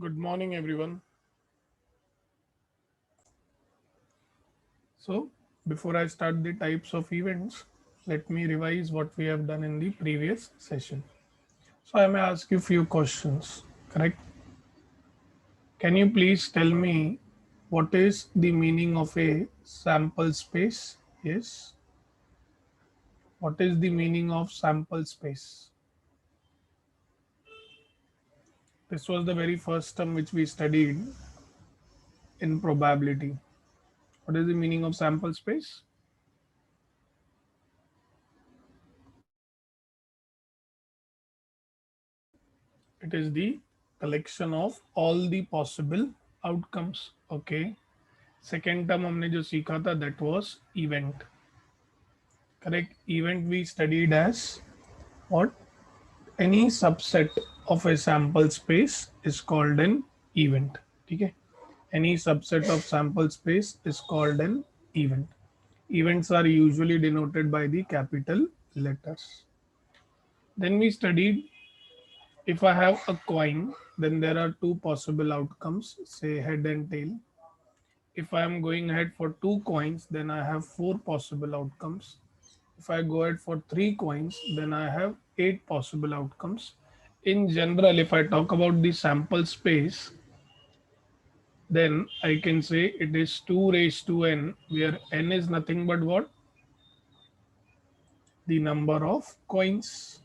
Good morning, everyone. So, before I start the types of events, let me revise what we have done in the previous session. So, I may ask you few questions, correct? Can you please tell me what is the meaning of a sample space? Yes. What is the meaning of sample space? This was the very first term which we studied in probability. What is the meaning of sample space? It is the collection of all the possible outcomes. Okay. Second term हमने जो सीखा था that was event. Correct. Event we studied as what? Any subset of a sample space is called an event. ठीक है. Any subset of sample space is called an event. Events are usually denoted by the capital letters. Then we studied if I have a coin, then there are two possible outcomes, say head and tail. If I am going ahead for two coins, then I have four possible outcomes. If I go ahead for three coins, then I have eight possible outcomes. In general, if I talk about the sample space, then I can say it is 2 raised to n, where n is nothing but what? The number of coins.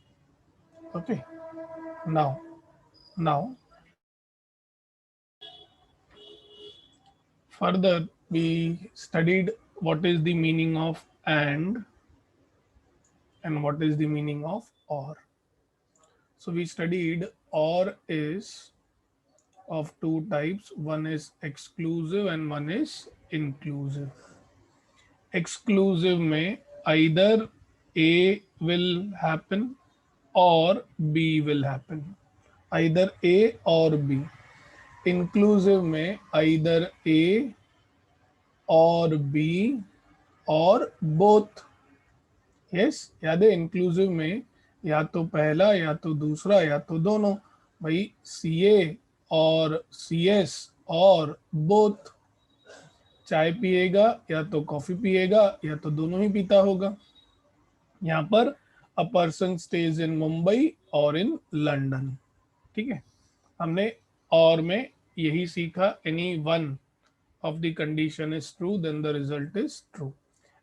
Okay. Now, further, we studied what is the meaning of and what is the meaning of or. So we studied or is of two types. One is exclusive and one is inclusive. Exclusive may either A will happen or B will happen. Either A or B. Inclusive may either A or B और both. Yes, याद है inclusive में या तो पहला या तो दूसरा या तो दोनों. भाई सी ए और सी एस और बोथ. चाय पिएगा या तो कॉफी पिएगा या तो दोनों ही पीता होगा. यहाँ पर अ पर्सन स्टेज इन मुंबई और इन लंदन. ठीक है. हमने और में यही सीखा. Any one of the condition is true, then the result is true.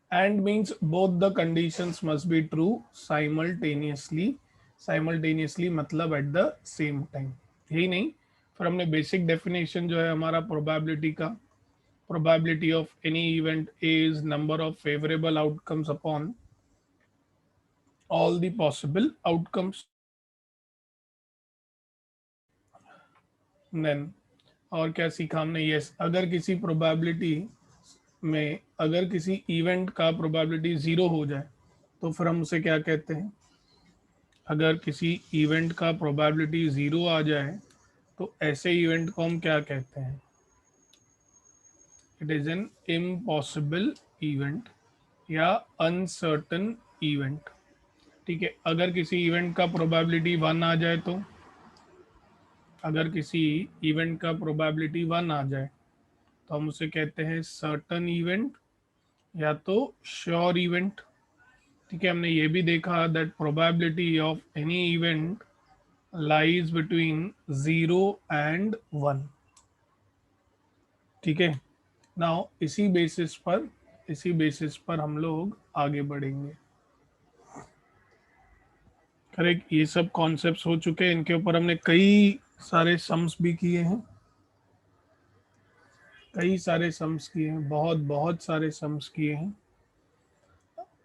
And means both the conditions must be true simultaneously. Simultaneously मतलब at the same time. यही नहीं, फिर हमने बेसिक डेफिनेशन जो है हमारा प्रोबेबिलिटी का. Probability of any event is number of favorable outcomes upon all the possible outcomes. Then और क्या सीखा हमने? यस, अगर किसी प्रोबेबिलिटी में अगर किसी इवेंट का प्रोबेबिलिटी ज़ीरो हो जाए तो फिर हम उसे क्या कहते हैं? अगर किसी इवेंट का प्रोबेबिलिटी ज़ीरो आ जाए तो ऐसे इवेंट को हम क्या कहते हैं? It is an impossible event या अनसर्टन इवेंट. ठीक है. अगर किसी इवेंट का प्रोबेबिलिटी वन आ जाए तो अगर किसी इवेंट का प्रोबेबिलिटी वन आ जाए तो हम उसे कहते हैं सर्टन इवेंट या तो श्योर इवेंट. ठीक है. हमने ये भी देखा that probability of any event lies between 0 and 1. ठीक है. नाउ इसी बेसिस पर हम लोग आगे बढ़ेंगे. करेक्ट. ये सब कॉन्सेप्ट्स हो चुके हैं. इनके ऊपर हमने कई सारे सम्स भी किए हैं. कई सारे सम्स किए हैं. बहुत बहुत सारे सम्स किए हैं.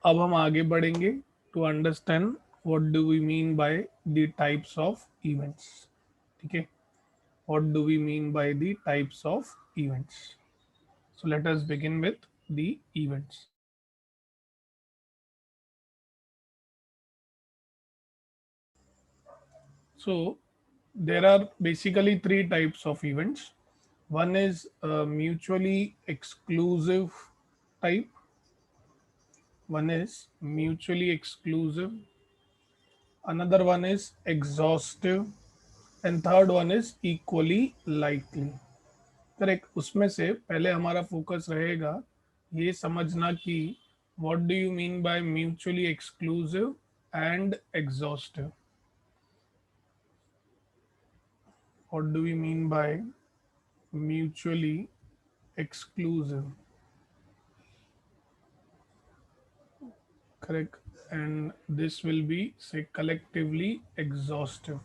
अब हम आगे बढ़ेंगे to understand what do we mean by the types of events. ठीक है. What do we mean by the types of events. So let us begin with the events. So there are basically three types of events. One is mutually exclusive type. One is mutually exclusive. Another one is exhaustive. And third one is equally likely. Correct. उसमें से पहले हमारा focus रहेगा ये समझना कि what do you mean by mutually exclusive and exhaustive. What do we mean by mutually exclusive, correct, and this will be say collectively exhaustive.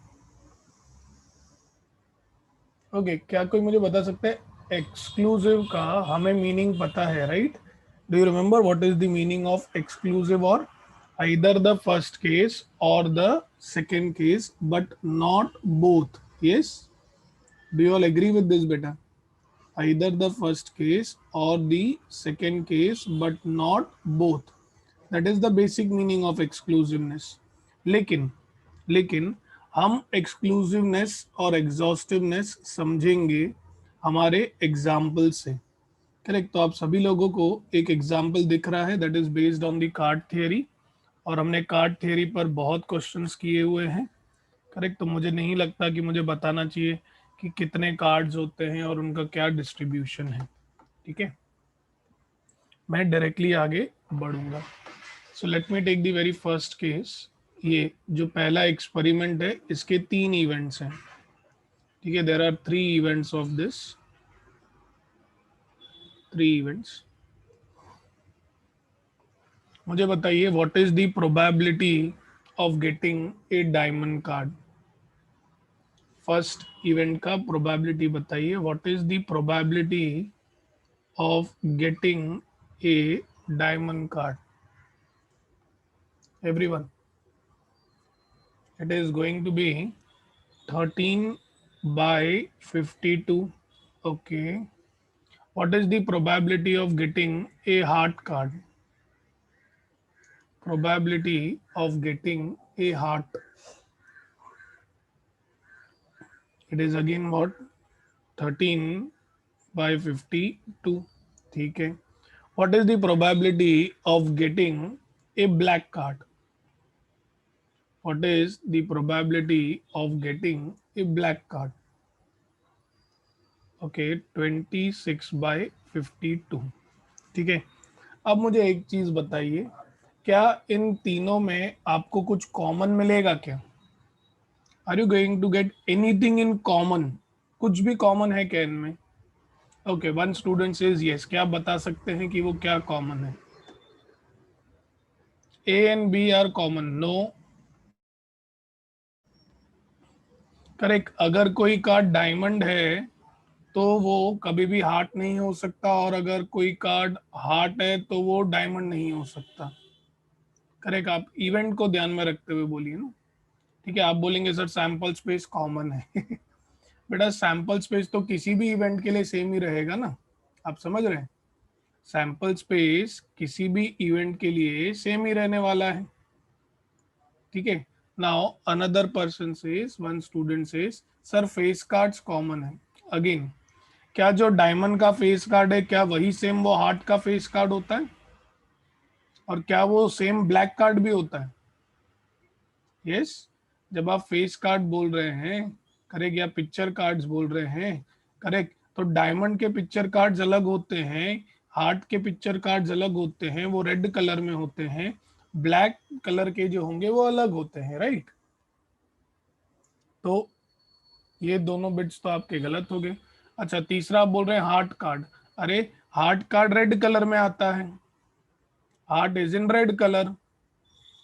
Okay क्या कोई मुझे बता सकता है एक्सक्लूसिव का हमें मीनिंग पता है, right? Do you remember what is the meaning of exclusive? और either the first case or the second case but not both. Yes, do you all agree with this beta? Either the first case or the second case but not both. That is the basic meaning of exclusiveness. लेकिन लेकिन हम exclusiveness और एग्जॉस्टिवनेस समझेंगे हमारे example से। Correct. तो आप सभी लोगों को एक एग्जाम्पल दिख रहा है that is based on the card theory, और हमने कार्ड थियरी पर बहुत क्वेश्चंस किए हुए हैं। करेक्ट। तो मुझे नहीं लगता कि मुझे बताना चाहिए कि कितने कार्ड्स होते हैं और उनका क्या डिस्ट्रीब्यूशन है। ठीक है, मैं डायरेक्टली आगे बढ़ूंगा। So let me take the very first case. ये जो पहला एक्सपेरिमेंट है इसके 3 इवेंट्स हैं। ठीक है, there are 3 events of this, 3 events. मुझे बताइए what is the probability of getting a diamond card. First event का प्रोबेबिलिटी बताइए, what is the probability of getting a diamond card everyone. It is going to be 13 by 52. Okay, what is the probability of getting a heart card? Probability of getting a heart, it is again what, 13 by 52. ठीक है। what is the probability of getting a black card? What is the probability of getting a black card? Okay 26 by 52। ठीक है, अब मुझे एक चीज बताइए, क्या इन तीनों में आपको कुछ कॉमन मिलेगा क्या? Are you going to get anything in common? कुछ भी कॉमन है क्या इनमें? Okay, one student says yes. क्या आप बता सकते हैं कि वो क्या कॉमन है? A and B are common? No. Correct. अगर कोई कार्ड डायमंड है तो वो कभी भी हार्ट नहीं हो सकता, और अगर कोई कार्ड हार्ट है तो वो डायमंड नहीं हो सकता। करेक्ट। आप इवेंट को ध्यान में रखते हुए बोलिए ना। ठीक है, आप बोलेंगे सर सैंपल स्पेस कॉमन है बेटा सैंपल स्पेस तो किसी भी इवेंट के लिए सेम ही रहेगा ना, आप समझ रहे हैं? सैंपल स्पेस किसी भी इवेंट के लिए सेम ही रहने वाला है। ठीक है। Now another person says, one student says sir face cards common है। अगेन, क्या जो डायमंड का फेस कार्ड है क्या वही सेम वो हार्ट का फेस कार्ड होता है? और क्या वो सेम ब्लैक कार्ड भी होता है? यस। जब आप फेस कार्ड बोल रहे हैं, करेक्ट, या पिक्चर कार्ड्स बोल रहे हैं, करेक्ट, तो डायमंड के पिक्चर कार्ड्स अलग होते हैं, हार्ट के पिक्चर कार्ड्स अलग होते हैं, वो रेड कलर में होते हैं, ब्लैक कलर के जो होंगे वो अलग होते हैं, राइट? तो ये दोनों बिट्स तो आपके गलत हो गए। अच्छा, तीसरा आप बोल रहे हैं हार्ट कार्ड। अरे हार्ट कार्ड रेड कलर में आता है, heart is in red colour,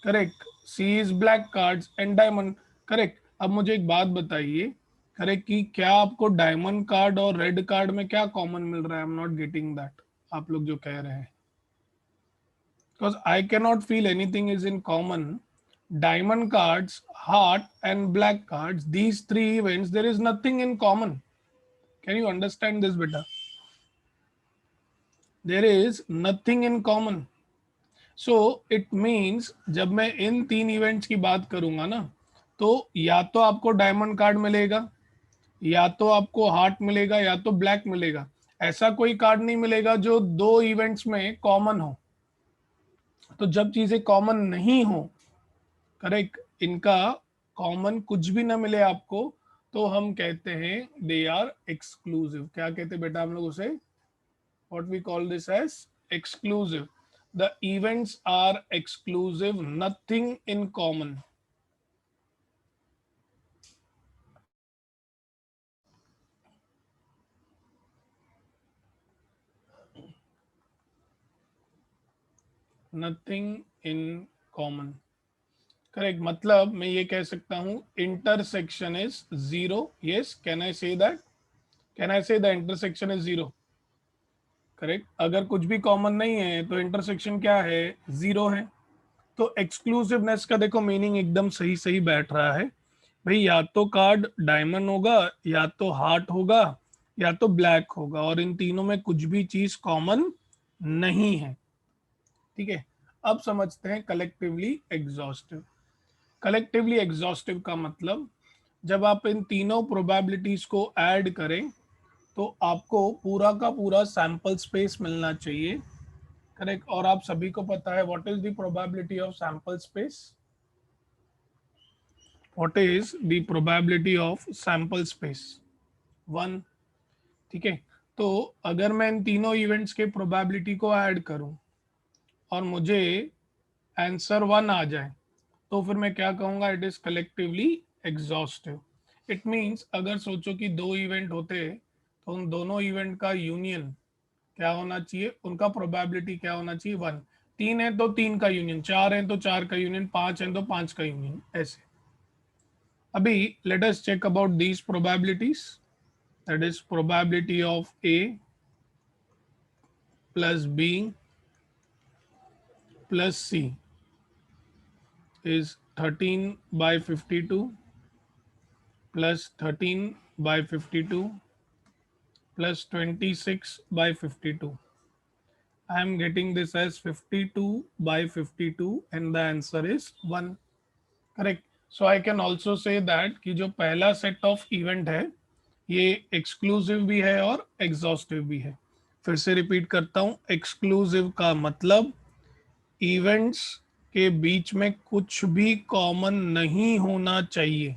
correct. C is black cards and diamond, correct. अब मुझे एक बात बताइए, करेक्ट, कि क्या आपको डायमंड कार्ड और रेड कार्ड में क्या कॉमन मिल रहा है? I am not getting that, आप लोग जो कह रहे हैं, because I can not feel anything is in common. Diamond cards, heart and black cards, these 3 events, there is nothing in common. Can you understand this बेटा? There is nothing in common. So it means जब मैं इन 3 events की बात करूंगा ना, तो या तो आपको डायमंड कार्ड मिलेगा, या तो आपको हार्ट मिलेगा, या तो ब्लैक मिलेगा। ऐसा कोई कार्ड नहीं मिलेगा जो 2 इवेंट्स में कॉमन हो। तो जब चीजें कॉमन नहीं हो, करेक्ट, इनका कॉमन कुछ भी ना मिले आपको, तो हम कहते हैं दे आर एक्सक्लूसिव। क्या कहते हैं बेटा हम लोग उसे? What we call this as exclusive. The events are exclusive, nothing in common. Nothing in common, correct. मतलब मैं ये कह सकता हूं intersection is zero. Yes, can I say that? Can I say the intersection is zero? Correct. अगर कुछ भी common नहीं है तो इंटरसेक्शन क्या है? जीरो है। तो एक्सक्लूसिवनेस का देखो मीनिंग एकदम सही सही बैठ रहा है भाई। या तो कार्ड डायमंड होगा, या तो हार्ट होगा, या तो ब्लैक होगा, और इन तीनों में कुछ भी चीज कॉमन नहीं है। ठीक है। अब समझते हैं कलेक्टिवली एग्जॉस्टिव। कलेक्टिवली एग्जॉस्टिव का मतलब जब आप इन तीनों प्रोबेबिलिटीज को ऐड करें तो आपको पूरा का पूरा सैंपल स्पेस मिलना चाहिए। करेक्ट। और आप सभी को पता है what is the probability of sample space? What is the probability of sample space? 1। ठीक है। तो अगर मैं इन तीनों इवेंट्स के प्रोबेबिलिटी को ऐड करूं और मुझे आंसर 1 आ जाए तो फिर मैं क्या कहूंगा? It is collectively exhaustive. It means अगर सोचो कि दो इवेंट होते तो उन दोनों इवेंट का यूनियन क्या होना चाहिए? उनका प्रोबेबिलिटी क्या होना चाहिए? 1। 3 है तो 3 का यूनियन, 4 है तो 4 का यूनियन, 5 है तो 5 का यूनियन, ऐसे। अभी let us check about these probabilities. That is probability of A plus B plus C is 13 by 52 plus 13 by 52 plus 26 by 52. I am getting this as 52 by 52 and the answer is 1. Correct. So I can also say that कि जो पहला set of event है ये exclusive भी है और exhaustive भी है। फिर से रिपीट करता हूँ, exclusive का मतलब इवेंट्स के बीच में कुछ भी कॉमन नहीं होना चाहिए।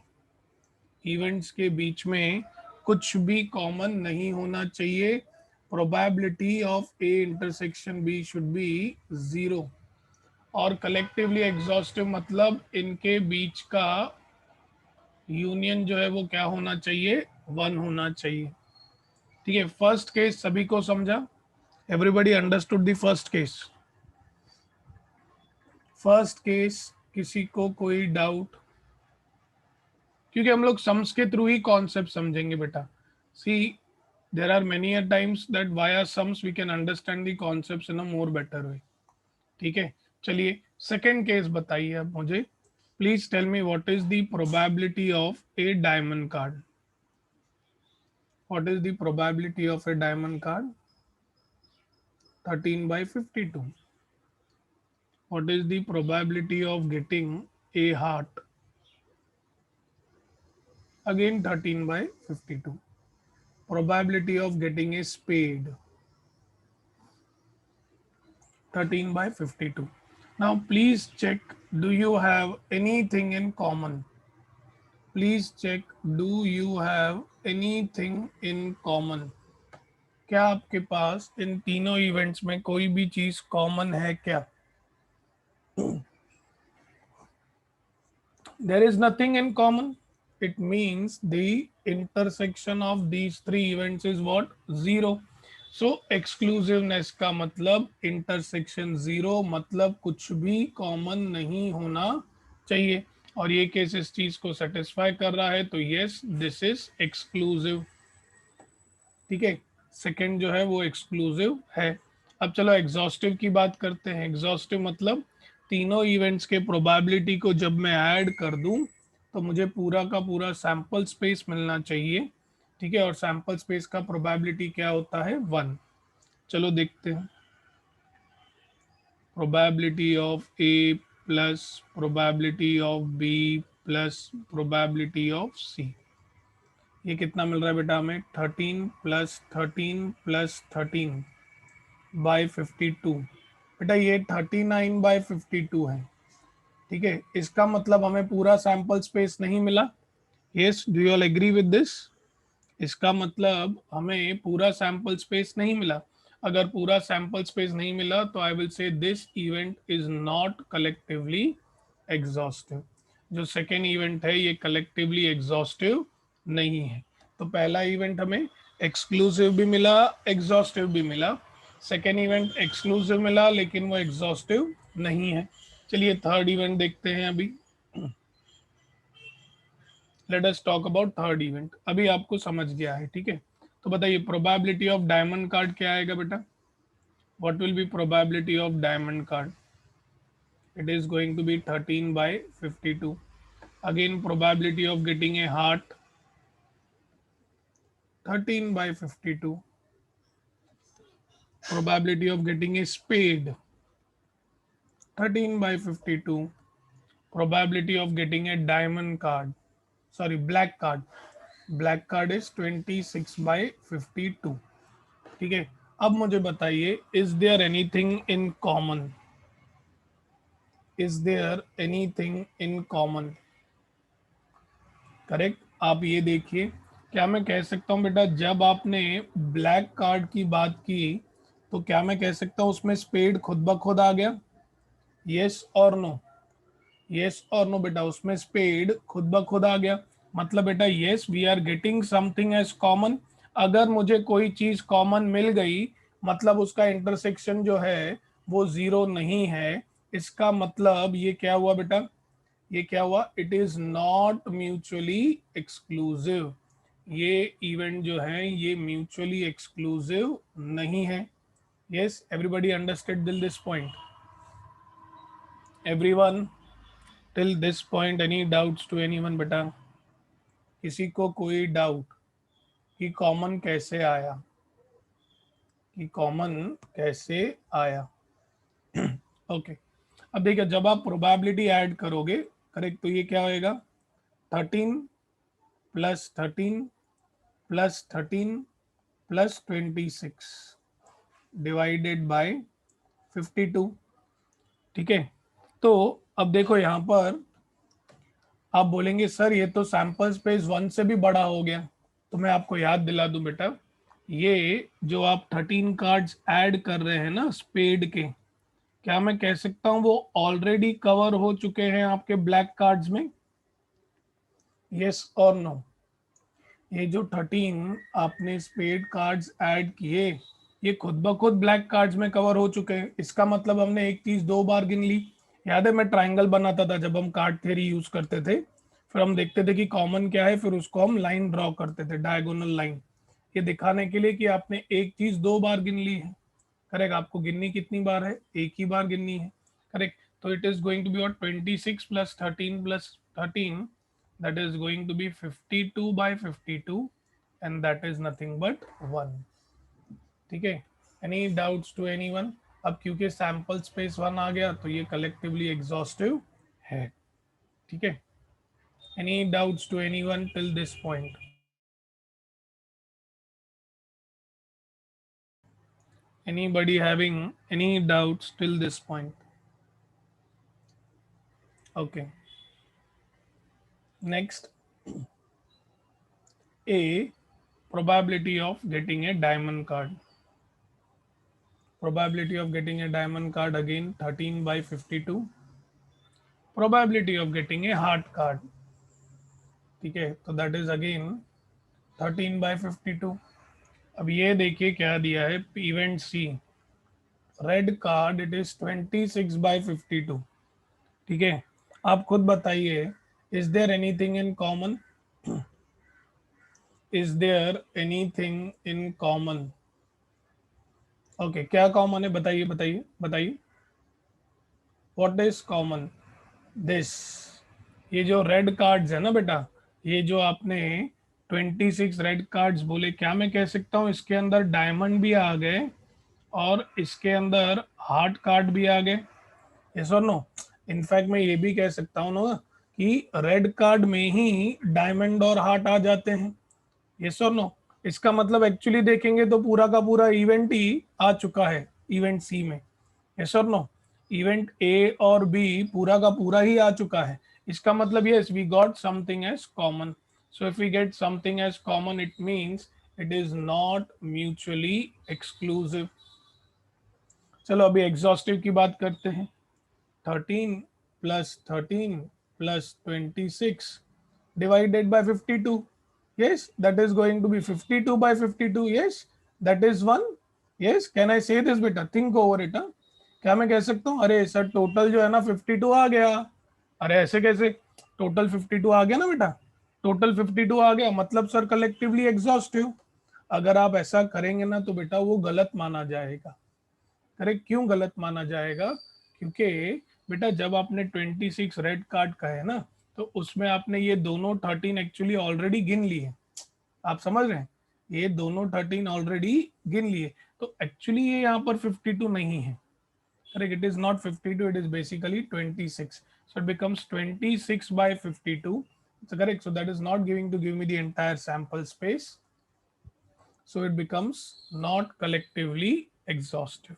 इवेंट्स के बीच में कुछ भी कॉमन नहीं होना चाहिए। Probability of A intersection B should be zero. और कलेक्टिवली एग्जॉस्टिव मतलब इनके बीच का यूनियन जो है वो क्या होना चाहिए? 1 होना चाहिए। ठीक है। फर्स्ट केस सभी को समझा? Everybody understood the first case? First case किसी को कोई डाउट? क्योंकि हम लोग सम्स के थ्रू ही कॉन्सेप्ट समझेंगे बेटा। See there are many a times that via sums we can understand the concepts in a more better way. ठीक है। चलिए सेकंड केस बताइए अब मुझे। Please tell me what is the probability of a diamond card? What is the probability of a diamond card? 13 by 52. What is the probability of getting a heart? Again 13 by 52. Probability of getting a spade? 13 by 52. Now please check, do you have anything in common? Please check, do you have anything in common? क्या आपके पास इन तीनों events में कोई भी चीज common है क्या? There is nothing in common. It means the intersection of these three events is what? Zero. So exclusiveness का मतलब intersection zero, मतलब कुछ भी कॉमन नहीं होना चाहिए। और ये केस इस चीज को सेटिस्फाई कर रहा है तो यस दिस इज एक्सक्लूसिव। ठीक है। सेकंड जो है वो एक्सक्लूसिव है। अब चलो एग्जॉस्टिव की बात करते हैं। एग्जॉस्टिव मतलब तीनों इवेंट्स के प्रोबेबिलिटी को जब मैं ऐड कर दूं तो मुझे पूरा का पूरा सैंपल स्पेस मिलना चाहिए। ठीक है। और सैंपल स्पेस का प्रोबेबिलिटी क्या होता है? 1। चलो देखते हैं। Probability of A plus probability of B plus probability of C, ये कितना मिल रहा है बेटा हमें? 13 प्लस 13 प्लस 13 बाई 52। बेटा ये 39 बाई 52 है। ठीक है। इसका मतलब हमें पूरा सैंपल स्पेस नहीं मिला, yes, do you all agree with this? इसका मतलब हमें पूरा सैंपल स्पेस नहीं मिला। अगर पूरा सैंपल स्पेस नहीं मिला तो I will say this event is not collectively exhaustive. जो सेकेंड इवेंट है ये कलेक्टिवली एग्जॉस्टिव नहीं है। तो पहला इवेंट हमें एक्सक्लूसिव भी मिला, एग्जॉस्टिव भी मिला। सेकेंड इवेंट एक्सक्लूसिव मिला लेकिन वो एग्जॉस्टिव नहीं है। चलिए थर्ड इवेंट देखते हैं अभी। Let us talk about third event. अभी आपको समझ गया है, ठीक है? तो बताइए प्रोबेबिलिटी ऑफ डायमंड कार्ड क्या आएगा बेटा? What will be probability of diamond card? It is going to be 13 by 52. Again probability of getting a heart 13 by 52. Probability of getting a spade 13 by 52. Probability of getting a diamond card, sorry black card, black card is 26 by 52. ठीक है, अब मुझे बताइए is there anything in common? Is there anything in common? Correct. आप ये देखिए, क्या मैं कह सकता हूँ बेटा जब आपने ब्लैक कार्ड की बात की तो क्या मैं कह सकता हूँ उसमें स्पेड खुद ब खुद आ गया? यस और नो? यस और नो बेटा, उसमें स्पेड खुद ब खुद आ गया। मतलब बेटा yes we are getting something as common. अगर मुझे कोई चीज कॉमन मिल गई मतलब उसका इंटरसेक्शन जो है वो जीरो नहीं है। इसका मतलब ये क्या हुआ बेटा? ये क्या हुआ? It is not mutually exclusive. ये इवेंट जो है ये म्यूचुअली एक्सक्लूसिव नहीं है। Yes, everybody understand this point? Everyone till this point any doubts to anyone बेटा? किसी को कोई डाउट कि कॉमन कैसे आया? कि कॉमन कैसे आया? ओके अब देखिए जब आप प्रोबेबिलिटी ऐड करोगे, करेक्ट, तो ये क्या होएगा? 13 plus 13 plus 13 plus 26 divided by 52। ठीक है, तो अब देखो यहाँ पर आप बोलेंगे सर ये तो सैंपल स्पेस 1 से भी बड़ा हो गया। तो मैं आपको याद दिला दूं बेटा, ये जो आप 13 कार्ड्स ऐड कर रहे हैं ना स्पेड के, क्या मैं कह सकता हूं वो ऑलरेडी कवर हो चुके हैं आपके ब्लैक कार्ड्स में? यस और नो? ये जो 13 आपने स्पेड कार्ड्स ऐड किए ये खुद ब खुद ब्लैक कार्ड्स में कवर हो चुके हैं। इसका मतलब हमने एक चीज दो बार गिन ली। याद है मैं ट्राइंगल बनाता था जब हम कार्ड थ्योरी यूज करते थे, फिर हम देखते थे कि कॉमन क्या है, फिर उसको हम लाइन ड्रॉ करते थे, डायगोनल लाइन, ये दिखाने के लिए कि आपने एक चीज दो बार गिन ली है। करेक्ट, आपको गिननी कितनी बार है? एक ही बार गिननी है। करेक्ट, तो it is going to be 26 plus 13 that is going to be 52 by 52 and that is nothing but 1। ठीक है, एनी डाउट्स टू एनीवन? अब क्योंकि सैंपल स्पेस 1 आ गया तो ये कलेक्टिवली एग्जॉस्टिव है। ठीक है, any doubts to anyone till this point? Anybody having any doubts till this point? Okay, next, a probability of getting a diamond card. Probability of getting a diamond card again 13 by 52. Probability of getting a heart card, ठीक है, तो that is again 13 by 52। अब ये देखिए क्या दिया है event C, red card, it is 26 by 52। ठीक है, आप खुद बताइए is there anything in common? Is there anything in common? Okay, क्या कॉमन है? बताइए बताइए बताइए, व्हाट इज कॉमन? दिस, ये जो रेड कार्ड्स है ना बेटा, ये जो आपने 26 रेड कार्ड्स बोले, क्या मैं कह सकता हूँ इसके अंदर डायमंड भी आ गए और इसके अंदर हार्ट कार्ड भी आ गए? यस और नो? इनफैक्ट मैं ये भी कह सकता हूँ ना कि रेड कार्ड में ही डायमंड और हार्ट आ जाते हैं। यस और नो? इसका मतलब एक्चुअली देखेंगे तो पूरा का पूरा इवेंट ही आ चुका है इवेंट सी में। यस और नो? इवेंट ए और बी पूरा का पूरा ही आ चुका है। इसका मतलब yes we got something as common. So if we get something as common, it means it is not mutually exclusive. चलो अभी एग्जॉस्टिव की बात करते हैं. 13 plus 13 plus 26 divided by 52. Yes, that is going to be 52 by 52. Yes, that is 1. Yes, can I say this beta? Think over it. हाँ, क्या मैं कह सकता हूँ अरे सर टोटल जो है ना 52 आ गया. अरे ऐसे कैसे? टोटल 52 आ गया ना बेटा. टोटल 52 आ गया मतलब सर कलेक्टिवली एग्जॉस्टिव. अगर आप ऐसा करेंगे ना तो बेटा वो गलत माना जाएगा. करेक्ट. क्यों गलत माना जाएगा? क्योंकि बेटा जब आपने 26 रेड कार्ड का है ना तो उसमें आपने ये दोनों 13 एक्चुअली ऑलरेडी गिन लिए. आप समझ रहे हैं? ये दोनों 13 ऑलरेडी गिन लिए. तो एक्चुअली ये यहाँ पर 52 नहीं है. Correct. It is not 52, it is basically 26. So it becomes 26 by 52. So correct. So that is not going to give me the entire sample space. So it becomes not collectively exhaustive.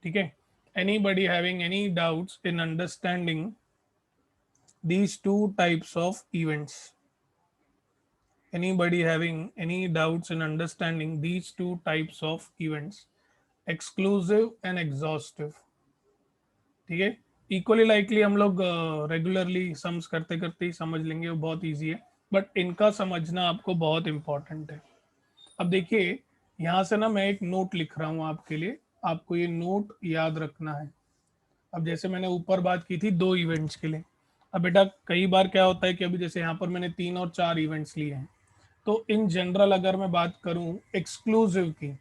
ठीक है. Anybody having any doubts in understanding these two types of events? Anybody having any doubts in understanding these two types of events, exclusive and exhaustive? ठीक है. Equally likely हम लोग regularly sums करते करते ही समझ लेंगे, वो बहुत इजी है, बट इनका समझना आपको बहुत इंपॉर्टेंट है. अब देखिए यहाँ से ना मैं एक नोट लिख रहा हूँ आपके लिए, आपको ये नोट याद रखना है. अब जैसे मैंने ऊपर बात की थी दो इवेंट्स के लिए. अब बेटा कई बार क्या होता है कि अभी जैसे यहाँ पर मैंने 3 और 4 इवेंट्स लिए हैं, तो इन जनरल अगर मैं बात करूँ एक्सक्लूसिव की,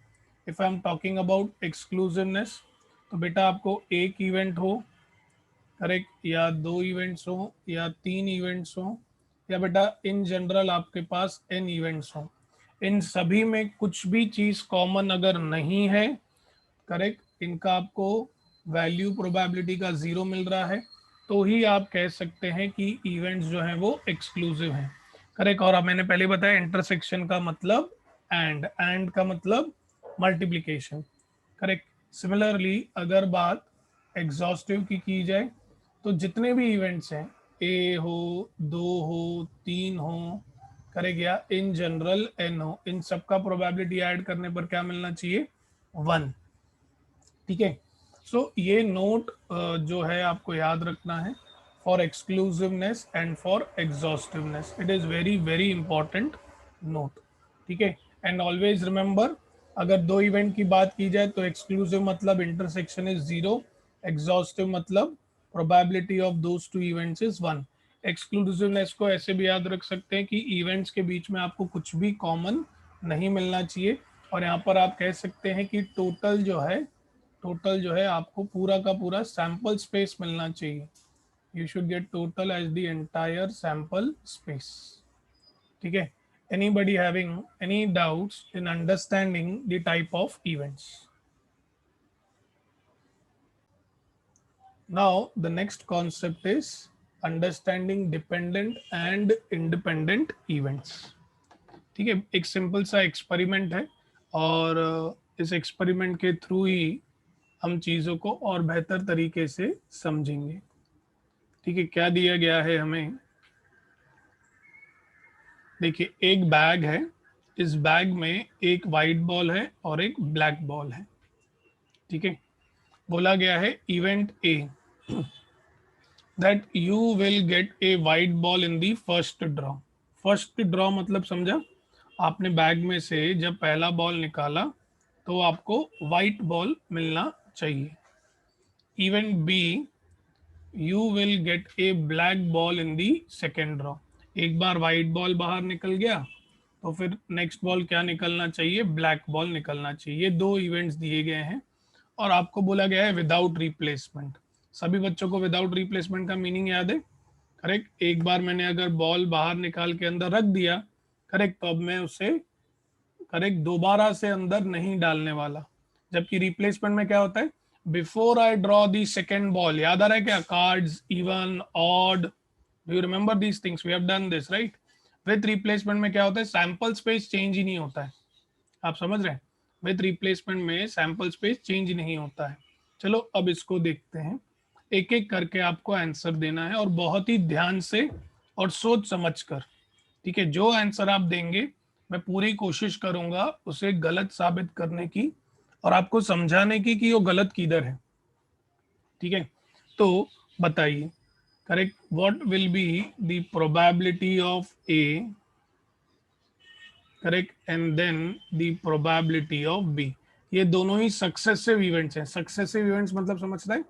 if I am talking about exclusiveness, तो बेटा आपको एक इवेंट हो, करेक्ट, या 2 इवेंट्स हो, या 3 इवेंट्स हो, या बेटा इन जनरल आपके पास n इवेंट्स हो, इन सभी में कुछ भी चीज कॉमन अगर नहीं है, करेक्ट, इनका आपको वैल्यू प्रोबेबिलिटी का 0 मिल रहा है, तो ही आप कह सकते हैं कि इवेंट्स जो हैं वो एक्सक्लूसिव हैं. करेक्ट. और अब मैंने पहले बताया इंटरसेक्शन का मतलब एंड का मतलब मल्टीप्लिकेशन. करेक्ट. सिमिलरली अगर बात एग्जॉस्टिव की जाए तो जितने भी इवेंट्स हैं, ए हो, 2 हो, 3 हो, करेक्ट, या इन जनरल n हो, इन सबका प्रोबेबिलिटी ऐड करने पर क्या मिलना चाहिए? 1. ठीक है. सो ये नोट जो है आपको याद रखना है for exclusiveness and for exhaustiveness. It is very very important note. ठीक है. एंड ऑलवेज रिमेंबर, अगर दो इवेंट की बात की जाए तो एक्सक्लूसिव मतलब इंटरसेक्शन इज 0, एग्जॉस्टिव मतलब probability of those two events is 1. Exclusiveness को ऐसे भी याद रख सकते हैं कि इवेंट्स के बीच में आपको कुछ भी कॉमन नहीं मिलना चाहिए, और यहाँ पर आप कह सकते हैं कि टोटल जो है आपको पूरा का पूरा सैंपल स्पेस मिलना चाहिए. You should get total as the entire sample space. ठीक है. Anybody having any doubts in understanding the type of events? Now the next concept is understanding dependent and independent events. ठीक है. एक simple सा experiment है, और इस experiment के थ्रू ही हम चीज़ों को और बेहतर तरीके से समझेंगे. ठीक है. क्या दिया गया है हमें? देखिए एक बैग है, इस बैग में एक वाइट बॉल है और एक ब्लैक बॉल है. ठीक है. बोला गया है event A that you will get A white ball in the first draw. First draw मतलब समझा? आपने बैग में से जब पहला बॉल निकाला तो आपको वाइट बॉल मिलना चाहिए. Event B, you will get a black ball in the second draw. एक बार वाइट बॉल बाहर निकल गया तो फिर नेक्स्ट बॉल क्या निकलना चाहिए? ब्लैक बॉल निकलना चाहिए. ये दो इवेंट्स दिए गए हैं और आपको बोला गया है विदाउट रिप्लेसमेंट. सभी बच्चों को विदाउट रिप्लेसमेंट का मीनिंग याद है? करेक्ट. एक बार मैंने अगर बॉल बाहर निकाल के अंदर रख दिया, करेक्ट, तो अब मैं उसे करेक्ट दोबारा से अंदर नहीं डालने वाला. जबकि रिप्लेसमेंट में क्या होता है? Before I draw the second ball, याद आ रहा है क्या? Cards, even, odd, do you remember these things? We have done this right. With replacement में क्या होता है? सैंपल स्पेस चेंज ही नहीं होता है. आप समझ रहे हैं? विथ रिप्लेसमेंट में सैंपल स्पेस चेंज नहीं होता है. चलो अब इसको देखते हैं. एक एक करके आपको आंसर देना है और बहुत ही ध्यान से और सोच समझ कर. ठीक है, जो आंसर आप देंगे मैं पूरी कोशिश करूंगा उसे गलत साबित करने की और आपको समझाने की कि वो गलत किधर है। ठीक है, तो बताइए, correct, what will be the probability of A, correct, and then the probability of B. ये दोनों ही सक्सेसिव इवेंट्स हैं। सक्सेसिव इवेंट्स मतलब समझता है,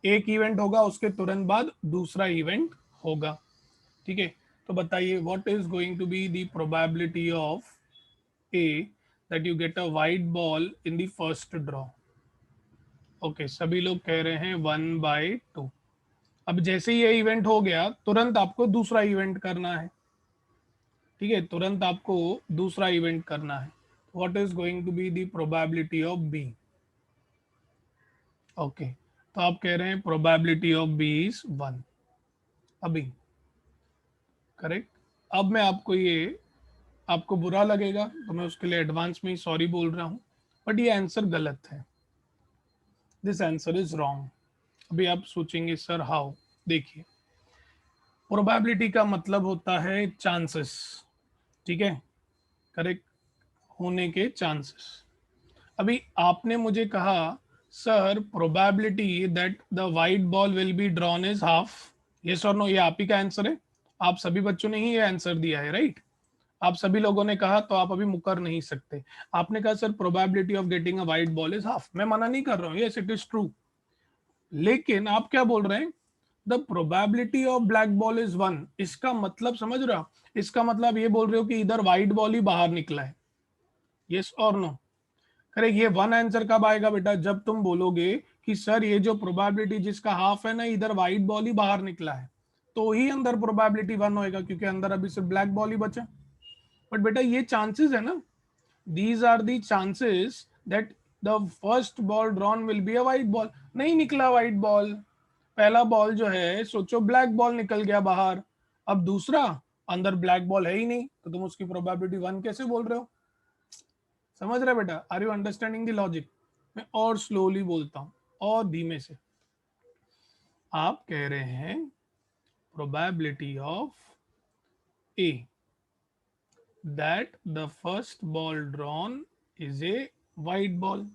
एक इवेंट होगा उसके तुरंत बाद दूसरा इवेंट होगा। ठीक है, तो बताइए what is going to be the probability of A that you get a white ball in the first draw. Okay, सभी लोग कह रहे हैं 1/2। अब जैसे ही ये इवेंट हो गया तुरंत आपको दूसरा इवेंट करना है। ठीक है, तुरंत आपको दूसरा इवेंट करना है। What is going to be the probability of B. Okay, तो आप कह रहे हैं प्रोबेबिलिटी ऑफ बी इज 1 अभी। करेक्ट, अब मैं आपको ये, आपको बुरा लगेगा तो मैं उसके लिए एडवांस में ही सॉरी बोल रहा हूं, बट ये आंसर गलत है। This answer is wrong. अभी आप सोचेंगे सर हाउ। देखिए, प्रोबेबिलिटी का मतलब होता है चांसेस। ठीक है, करेक्ट, होने के चांसेस। अभी आपने मुझे कहा sir probability that the white ball will be drawn is half. Yes और नो, ये आप ही का आंसर है। आप सभी बच्चों ने ही ये आंसर दिया है, राइट? आप सभी लोगों ने कहा, तो आप अभी मुकर नहीं सकते। आपने कहा sir probability of getting a white ball is half. मैं मना नहीं कर रहा हूँ, यस इट इज ट्रू। लेकिन आप क्या बोल रहे हैं, the probability of black ball is 1। इसका मतलब समझ रहे हो? इसका मतलब ये बोल रहे हो कि इधर व्हाइट बॉल ही बाहर निकला है। यस और नो? करेक्ट। ये 1 आंसर कब आएगा बेटा, जब तुम बोलोगे कि सर ये जो प्रोबेबिलिटी जिसका हाफ है ना, इधर व्हाइट बॉल ही बाहर निकला है, तो ही अंदर प्रोबेबिलिटी 1 होएगा, क्योंकि अंदर अभी सिर्फ ब्लैक बॉल ही बचा। बट बेटा ये चांसेस है ना, these are the chances that the first ball drawn will be a white ball. नहीं निकला व्हाइट बॉल, पहला बॉल जो है सोचो ब्लैक बॉल निकल गया बाहर। अब दूसरा, अंदर ब्लैक बॉल है ही नहीं, तो तुम उसकी प्रोबेबिलिटी 1 कैसे बोल रहे हो? समझ रहे बेटा? Are you understanding the logic? मैं और स्लोली बोलता हूं और धीमे से। आप कह रहे हैं probability of A that the first ball drawn is a white ball.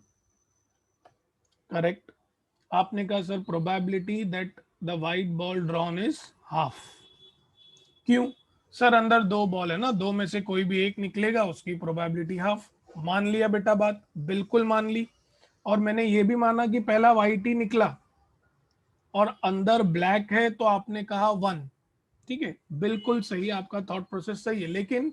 Correct. आपने कहा sir probability that the white ball drawn is half. क्यों? सर अंदर दो बॉल है ना, दो में से कोई भी एक निकलेगा, उसकी प्रोबेबिलिटी हाफ। मान लिया बेटा बात, बिल्कुल मान ली। और मैंने ये भी माना कि पहला वाइट ही निकला और अंदर ब्लैक है, तो आपने कहा 1। ठीक है, बिल्कुल सही, आपका थॉट प्रोसेस सही है। लेकिन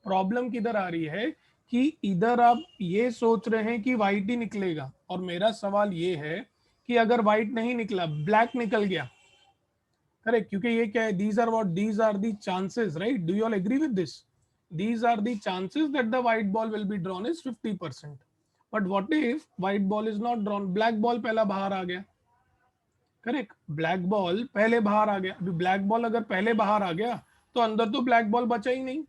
प्रॉब्लम किधर आ रही है कि इधर आप ये सोच रहे हैं कि व्हाइट ही निकलेगा, और मेरा सवाल ये है कि अगर व्हाइट नहीं निकला, ब्लैक निकल गया, करेक्ट, क्योंकि ये क्या है, these are what, these are the chances, right? Do you all agree with this? These are the chances that the white ball will be drawn is 50%। But what if white ball is not drawn, black ball पहला बाहर आ गया। Correct, black ball पहले बाहर आ गया। अभी black ball अगर पहले बाहर आ गया, तो अंदर तो ब्लैक बॉल बचा ही नहीं।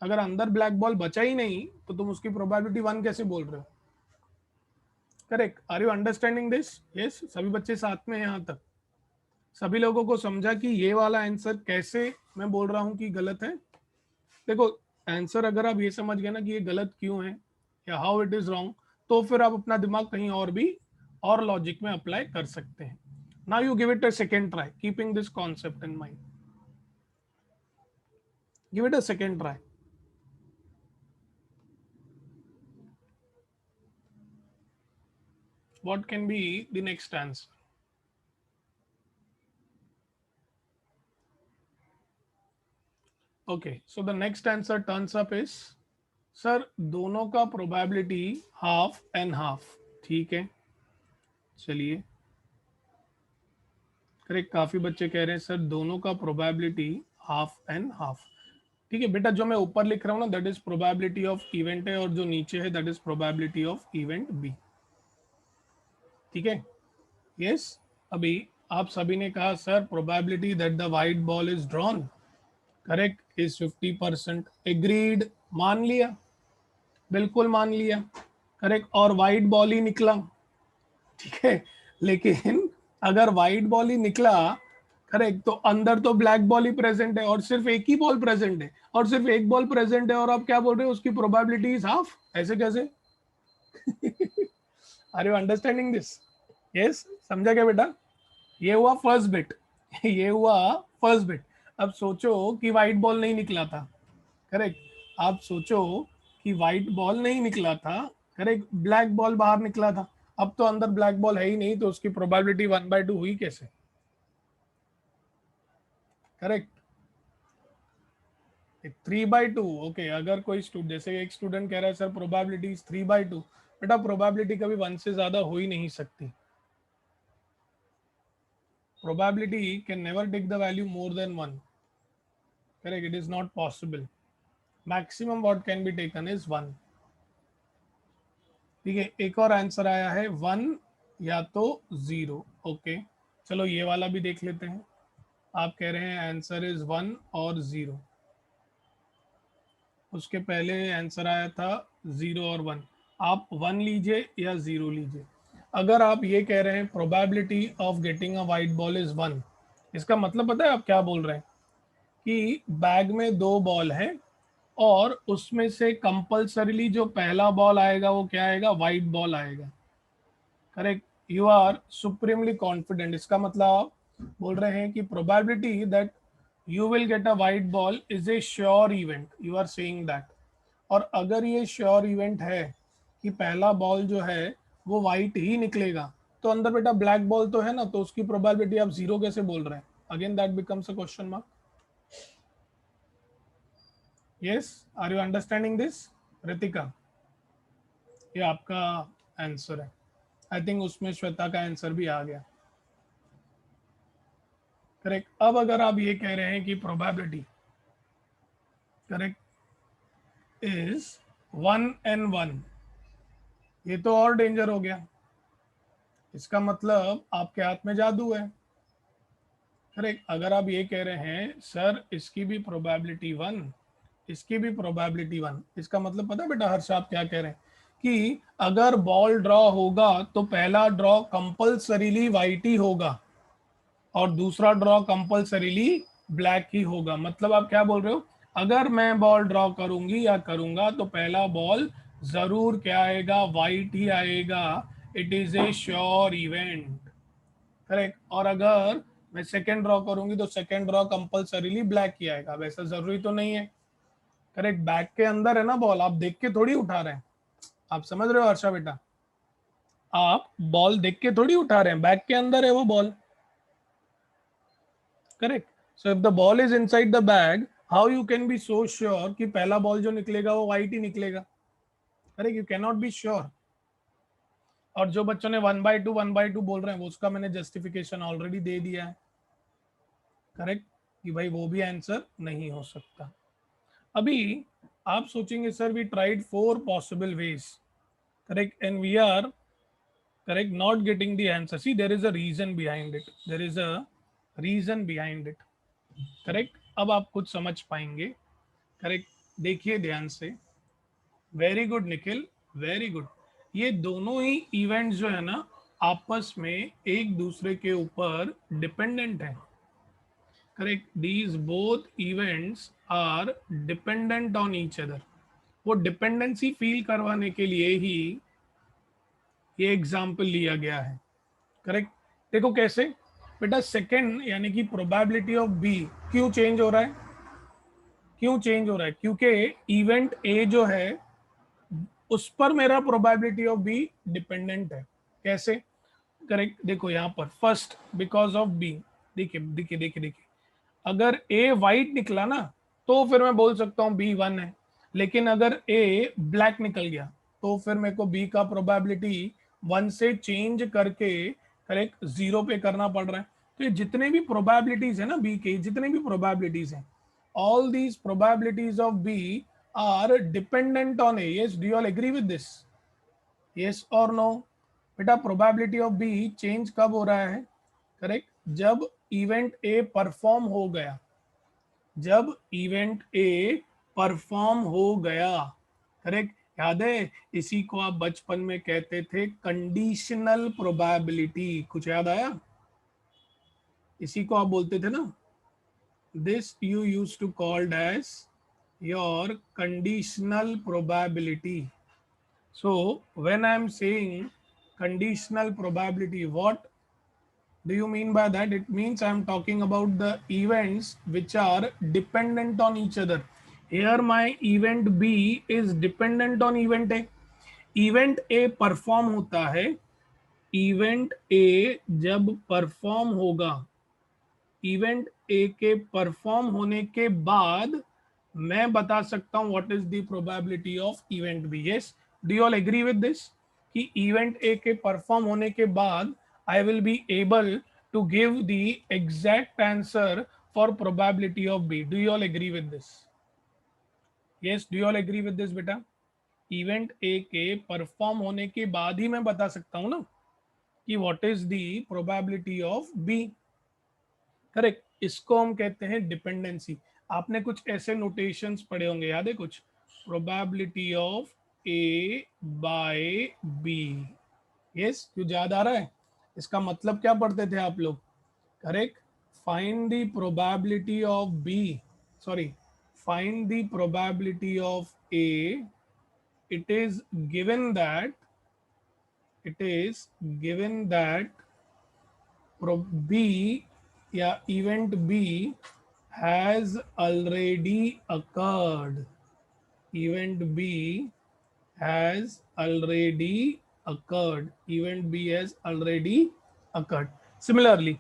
अगर अंदर ब्लैक बॉल बचा ही नहीं, तो तुम उसकी प्रोबेबिलिटी 1 कैसे बोल रहे हो? Correct, are you understanding this? Yes, सभी बच्चे साथ में हैं यहाँ तक? सभी लोगों को समझा कि ये वाला आंसर कैसे मैं बोल रहा हूँ कि गलत है? देखो, आंसर अगर आप ये समझ गए ना कि ये गलत क्यों है या हाउ इट इज रॉन्ग, तो फिर आप अपना दिमाग कहीं और भी और लॉजिक में अप्लाई कर सकते हैं। Now you give it a second try, keeping this concept in mind. Give it a second try. What can be the next answer? Okay, so the next answer turns up is, sir दोनों का probability half and half. ठीक है, चलिए, correct, काफी बच्चे कह रहे हैं सर दोनों का प्रोबेबिलिटी हाफ एंड हाफ। ठीक है बेटा, जो मैं ऊपर लिख रहा हूँ ना, that is probability of event है, और जो नीचे है that is probability of event B. ठीक है, यस। अभी आप सभी ने कहा sir probability that the white ball is drawn, correct, is 50%। Agreed, मान लिया, बिल्कुल मान लिया। करेक्ट, और वाइट बॉल ही निकला। ठीक है, लेकिन अगर वाइट बॉल ही निकला, करेक्ट। तो अंदर तो ब्लैक बॉल ही प्रेजेंट है और सिर्फ एक ही बॉल प्रेजेंट है, और सिर्फ एक बॉल प्रेजेंट है, और आप क्या बोल रहे हो उसकी प्रोबेबिलिटी इज हाफ, ऐसे कैसे? Are you understanding this? Yes, समझा क्या बेटा? ये हुआ फर्स्ट बिट। ये हुआ फर्स्ट बिट। अब सोचो कि व्हाइट बॉल नहीं निकला था। करेक्ट। आप सोचो कि व्हाइट बॉल नहीं निकला था। करेक्ट, ब्लैक बॉल बाहर निकला था। अब तो अंदर ब्लैक बॉल है ही नहीं, तो उसकी प्रोबेबिलिटी 1/2 हुई कैसे? करेक्ट। 3/2। ओके, अगर कोई स्टूडेंट, जैसे एक स्टूडेंट कह रहा है सर प्रोबेबिलिटी 3/2, बेटा प्रोबेबिलिटी कभी 1 से ज्यादा हो ही नहीं सकती। Probability can never take the value more than 1। Correct, it is not possible. Maximum what can be taken is 1। ठीक है, एक और आंसर आया है 1 या तो 0। ओके, चलो ये वाला भी देख लेते हैं। आप कह रहे हैं आंसर इज 1 और 0। उसके पहले आंसर आया था 0 और 1। आप 1 लीजिए या 0 लीजिए। अगर आप ये कह रहे हैं probability of getting a white ball is 1, इसका मतलब पता है आप क्या बोल रहे हैं? कि बैग में 2 बॉल है, और उसमें से कंपल्सरीली जो पहला बॉल आएगा वो क्या आएगा? वाइट बॉल आएगा। Correct, you are supremely confident. इसका मतलब आप बोल रहे हैं कि probability that you will get a white ball is a sure event, you are saying that. और अगर ये श्योर इवेंट है कि पहला बॉल जो है वो वाइट ही निकलेगा, तो अंदर बेटा ब्लैक बॉल तो है ना, तो उसकी प्रोबेबिलिटी आप 0 कैसे बोल रहे हैं? Again that becomes a question mark. Yes, are you understanding this Ritika? ये आपका आंसर है। आई थिंक उसमें श्वेता का आंसर भी आ गया। करेक्ट। अब अगर आप ये कह रहे हैं कि प्रोबेबिलिटी करेक्ट इज 1 and 1, ये तो और डेंजर हो गया। इसका मतलब आपके हाथ में जादू है। करेक्ट, अगर आप ये कह रहे हैं सर इसकी भी प्रोबेबिलिटी 1, इसकी भी प्रोबेबिलिटी 1, इसका मतलब पता है बेटा हर्ष आप क्या कह रहे हैं? कि अगर बॉल ड्रॉ होगा तो पहला ड्रॉ कंपल्सरीली वाइट ही होगा, और दूसरा ड्रॉ कंपल्सरीली ब्लैक ही होगा। मतलब आप क्या बोल रहे हो? अगर मैं बॉल ड्रॉ करूंगी या करूंगा तो पहला बॉल जरूर क्या आएगा? वाइट ही आएगा। It is a sure event. Correct. और अगर मैं सेकेंड ड्रॉ करूंगी तो सेकेंड ड्रॉ कंपल्सरीली ब्लैक ही आएगा। वैसा जरूरी तो नहीं है। करेक्ट, बैग के अंदर है ना बॉल, आप देख के थोड़ी उठा रहे हैं। आप समझ रहे हो हर्षा बेटा? आप बॉल देख के थोड़ी उठा रहे हैं, बैग के अंदर है वो ball. Correct. So if the ball is inside the bag, how you can be so sure कि पहला बॉल जो निकलेगा वो व्हाइट ही निकलेगा? Correct, you can not be sure. और जो बच्चों ने 1/2 बोल रहे हैं वो उसका मैंने जस्टिफिकेशन ऑलरेडी दे दिया है। करेक्ट, कि भाई वो भी आंसर नहीं हो सकता। अभी आप सोचेंगे sir we tried 4 possible ways, correct, and we are correct not getting the answer. See there is a reason behind it, there is a reason behind it. Correct, अब आप कुछ समझ पाएंगे। करेक्ट, देखिए ध्यान से। Very good Nikhil, very good. ये दोनों ही इवेंट्स जो है ना आपस में एक दूसरे के ऊपर डिपेंडेंट है। Correct, these both events are dependent on each other. वो डिपेंडेंसी फील करवाने के लिए ही ये एग्जाम्पल लिया गया है। करेक्ट, देखो कैसे बेटा। सेकंड यानी कि प्रोबेबिलिटी ऑफ बी क्यों चेंज हो रहा है? क्यों चेंज हो रहा है? क्योंकि इवेंट ए जो है उस पर मेरा प्रोबेबिलिटी ऑफ बी डिपेंडेंट है। कैसे? करेक्ट, देखो यहाँ पर फर्स्ट बिकॉज ऑफ बी। देखिए देखिए देखिए देखिए, अगर ए वाइट निकला ना तो फिर मैं बोल सकता हूँ बी 1 है। लेकिन अगर ए ब्लैक निकल गया तो फिर मेरे को बी का प्रोबेबिलिटी 1 से चेंज करके करेक्ट 0 पे करना पड़ रहा है। तो ये जितने भी प्रोबेबिलिटीज है ना बी के, जितने भी प्रोबेबिलिटीज हैं, all these probabilities of B are dependent on A. Yes, do you all agree with this? Yes or no? बेटा प्रोबेबिलिटी ऑफ बी चेंज कब हो रहा है? करेक्ट, जब इवेंट ए परफॉर्म हो गया। जब इवेंट ए परफॉर्म हो गया। करेक्ट, याद है इसी को आप बचपन में कहते थे कंडीशनल प्रोबेबिलिटी। कुछ याद आया? इसी को आप बोलते थे ना, this you used to called as your conditional probability. So when I am saying conditional probability, what do you mean by that? It means I am talking about the events which are dependent on each other. Here my event B is dependent on event A. Event A perform होता है, event A जब perform होगा, event A के perform होने के बाद मैं बता सकता हूं what is the probability of event B. Yes, do you all agree with this कि इवेंट ए के परफॉर्म होने के बाद I will be able to give the exact answer for probability of B. Do you all agree with this? Yes, do you all agree with this बेटा? Event A के perform होने के बाद ही मैं बता सकता हूं ना कि what is the probability of B. Correct, इसको हम कहते हैं डिपेंडेंसी. आपने कुछ ऐसे नोटेशंस पढ़े होंगे, याद है कुछ? Probability of A by B. Yes, क्यों याद आ रहा है? इसका मतलब क्या पढ़ते थे आप लोग? Correct, find the probability of B, sorry, find the probability of A. It is given that, it is given that B या event B has already occurred. Event B has already occurred. Event B has already occurred. Similarly,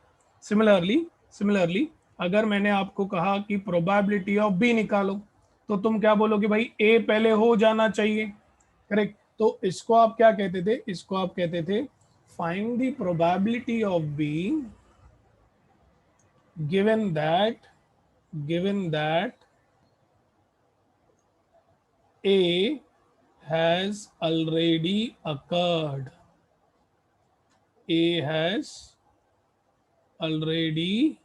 अगर मैंने आपको कहा कि probability of B निकालो, तो तुम क्या बोलोगे? भाई ए पहले हो जाना चाहिए. करेक्ट, तो इसको आप क्या कहते थे? इसको आप कहते थे find the probability of B given that A has already occurred. A has already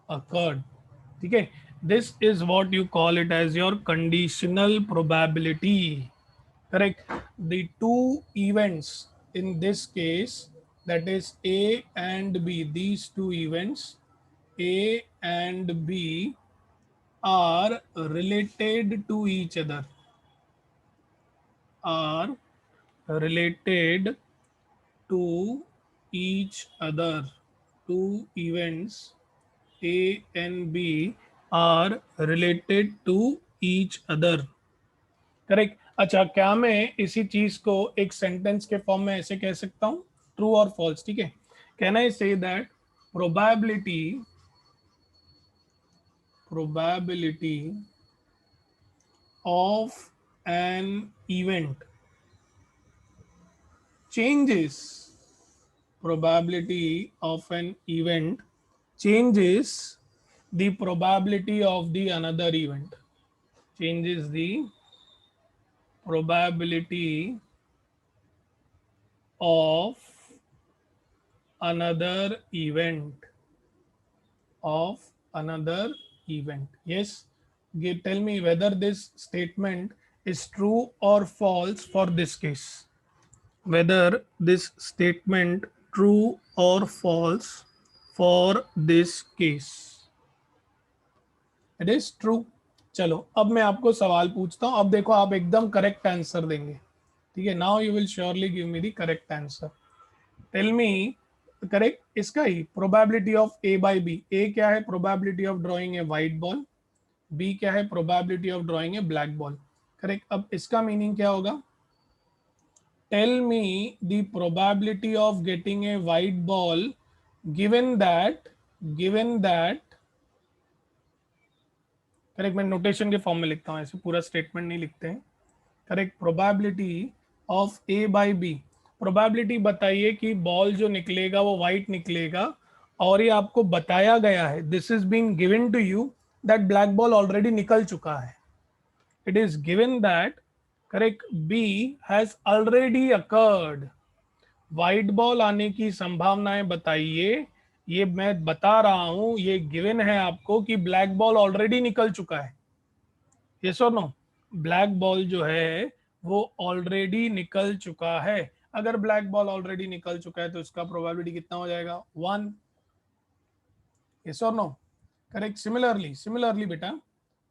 occurred. ठीक है, this is what you call it as your conditional probability. Correct, the two events in this case, that is A and B, these two events A and B are related to each other, are related to each other. Two events A and B are related to each other. Correct. अच्छा, क्या मैं इसी चीज को एक sentence के form में ऐसे कह सकता हूं, ट्रू और फॉल्स? ठीक है, can I say that probability of an event changes, probability of an event changes the probability of the another event, changes the probability of another event, of another event. Yes, tell me whether this statement is true or false for this case. Whether this statement true or false for this case. It is true. चलो, अब मैं आपको सवाल पूछता हूं. अब देखो, आप एकदम करेक्ट आंसर देंगे. ठीक है, now you will surely give me the correct answer. Tell me correct, इसका ही probability of A by B. A क्या है? Probability of drawing a white ball. B क्या है? Probability of drawing a black ball. Correct, अब इसका meaning क्या होगा? Tell me the probability of getting a white ball given that correct, मैं notation के फॉर्म में लिखता हूं, ऐसे पूरा स्टेटमेंट नहीं लिखते हैं. Correct, probability of A by B. Probability बताइए कि बॉल जो निकलेगा वो व्हाइट निकलेगा, और ये आपको बताया गया है, this is being given to you that black ball already निकल चुका है. It is given that, correct, B has already occurred. White ball आने की संभावनाएं बताइए. ये मैं बता रहा हूं, ये गिवन है आपको कि ब्लैक बॉल ऑलरेडी निकल चुका है. यस और नो? ब्लैक बॉल जो है वो ऑलरेडी निकल चुका है. अगर ब्लैक बॉल ऑलरेडी निकल चुका है तो इसका प्रोबेबिलिटी कितना हो जाएगा? 1. यस और नो? करेक्ट. सिमिलरली बेटा,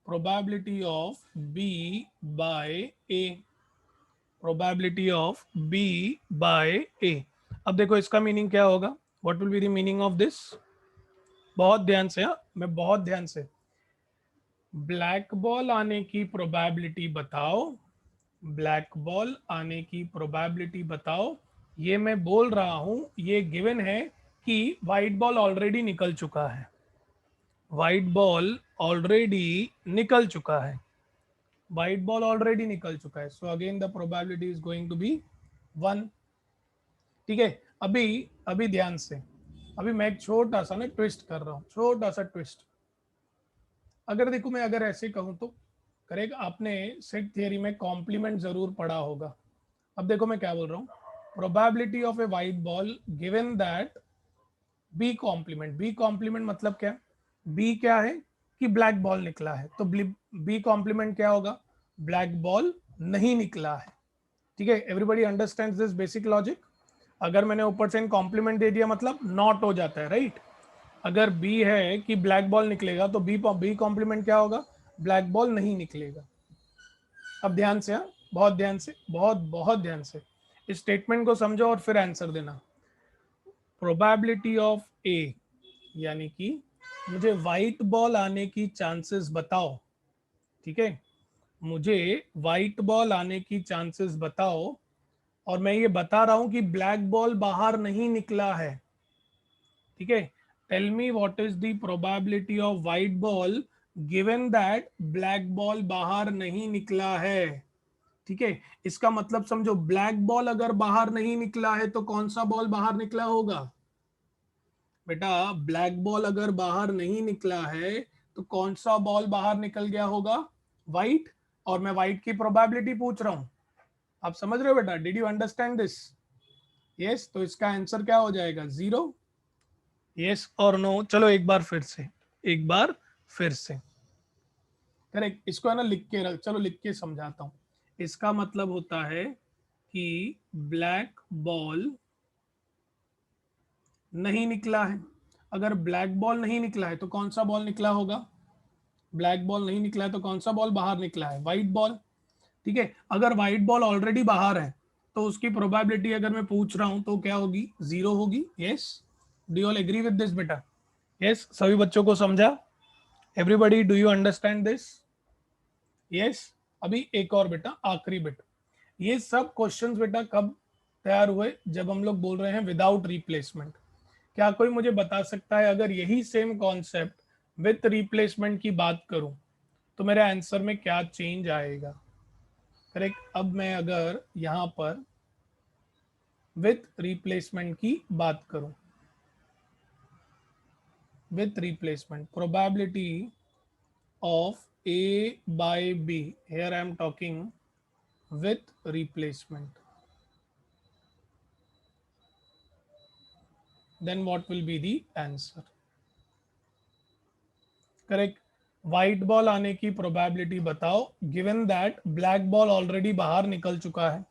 probability of B by A, probability of B by A. अब देखो इसका मीनिंग क्या होगा, what will be the meaning of this. बहुत ध्यान से, हाँ मैं बहुत ध्यान से. ब्लैक बॉल आने की प्रोबेबिलिटी बताओ, ब्लैक बॉल आने की प्रोबेबिलिटी बताओ. ये मैं बोल रहा हूं, ये गिवन है कि वाइट बॉल ऑलरेडी निकल चुका है, वाइट बॉल ऑलरेडी निकल चुका है, वाइट बॉल ऑलरेडी निकल चुका है. So again the probability is going to be 1. ठीक है. अभी अभी ध्यान से, अभी मैं एक छोटा सा ना ट्विस्ट कर रहा हूं, छोटा सा ट्विस्ट. अगर देखो मैं अगर ऐसे कहूं तो, करेक्ट, आपने सेट थियरी में कॉम्प्लीमेंट जरूर पढ़ा होगा. अब देखो मैं क्या बोल रहा हूँ, probability of a white ball given that B complement. B complement मतलब क्या, बी क्या है कि ब्लैक बॉल निकला है, तो बी कॉम्प्लीमेंट क्या होगा, ब्लैक बॉल नहीं निकला है. ठीक है, everybody understands this basic logic. अगर मैंने ऊपर से कॉम्प्लीमेंट दे दिया मतलब नॉट हो जाता है, राइट. अगर बी है कि ब्लैक बॉल निकलेगा तो बी कॉम्प्लीमेंट क्या होगा, ब्लैक बॉल नहीं निकलेगा. अब ध्यान से, हाँ बहुत ध्यान से, बहुत बहुत ध्यान से इस स्टेटमेंट को समझो और फिर आंसर देना. प्रोबेबिलिटी ऑफ ए, यानी कि मुझे वाइट बॉल आने की चांसेस बताओ. ठीक है, मुझे वाइट बॉल आने की चांसेस बताओ, और मैं ये बता रहा हूं कि ब्लैक बॉल बाहर नहीं निकला है. ठीक है, tell me what is the probability of white ball given that black ball बाहर नहीं निकला है. ठीक है, इसका मतलब समझो, ब्लैक बॉल अगर बाहर नहीं निकला है तो कौन सा बॉल बाहर निकला होगा बेटा, ब्लैक बॉल अगर बाहर नहीं निकला है तो कौन सा बॉल बाहर निकल गया होगा, व्हाइट. और मैं व्हाइट की प्रोबेबिलिटी पूछ रहा हूं, आप समझ रहे हो बेटा, did you understand this. Yes, तो इसका आंसर क्या हो जाएगा, 0. यस और नो. चलो एक बार फिर से, एक बार फिर से. करेक्ट, इसको है ना लिख के रख, चलो लिख के समझाता हूं. इसका मतलब होता है कि ब्लैक बॉल नहीं निकला है. अगर ब्लैक बॉल नहीं निकला है तो कौन सा बॉल निकला होगा, ब्लैक बॉल नहीं निकला है तो कौन सा बॉल बाहर निकला है, व्हाइट बॉल. ठीक है, अगर व्हाइट बॉल ऑलरेडी बाहर है तो उसकी प्रोबेबिलिटी अगर मैं पूछ रहा हूं तो क्या होगी, 0 होगी. Yes, do you all agree with this बेटा. यस, सभी बच्चों को समझा, everybody do you understand this. Yes. अभी एक और बेटा, आखिरी बेटा. ये सब क्वेश्चंस बेटा कब तैयार हुए, जब हम लोग बोल रहे हैं विदाउट रिप्लेसमेंट. क्या कोई मुझे बता सकता है, अगर यही सेम कॉन्सेप्ट विथ रिप्लेसमेंट की बात करूं तो मेरे आंसर में क्या चेंज आएगा. करेक्ट, अब मैं अगर यहां पर विथ रिप्लेसमेंट की बात करूं, with replacement probability of A by B, here I am talking with replacement, then what will be the answer. Correct, white ball आने की प्रोबेबिलिटी बताओ given that black ball already बाहर निकल चुका है.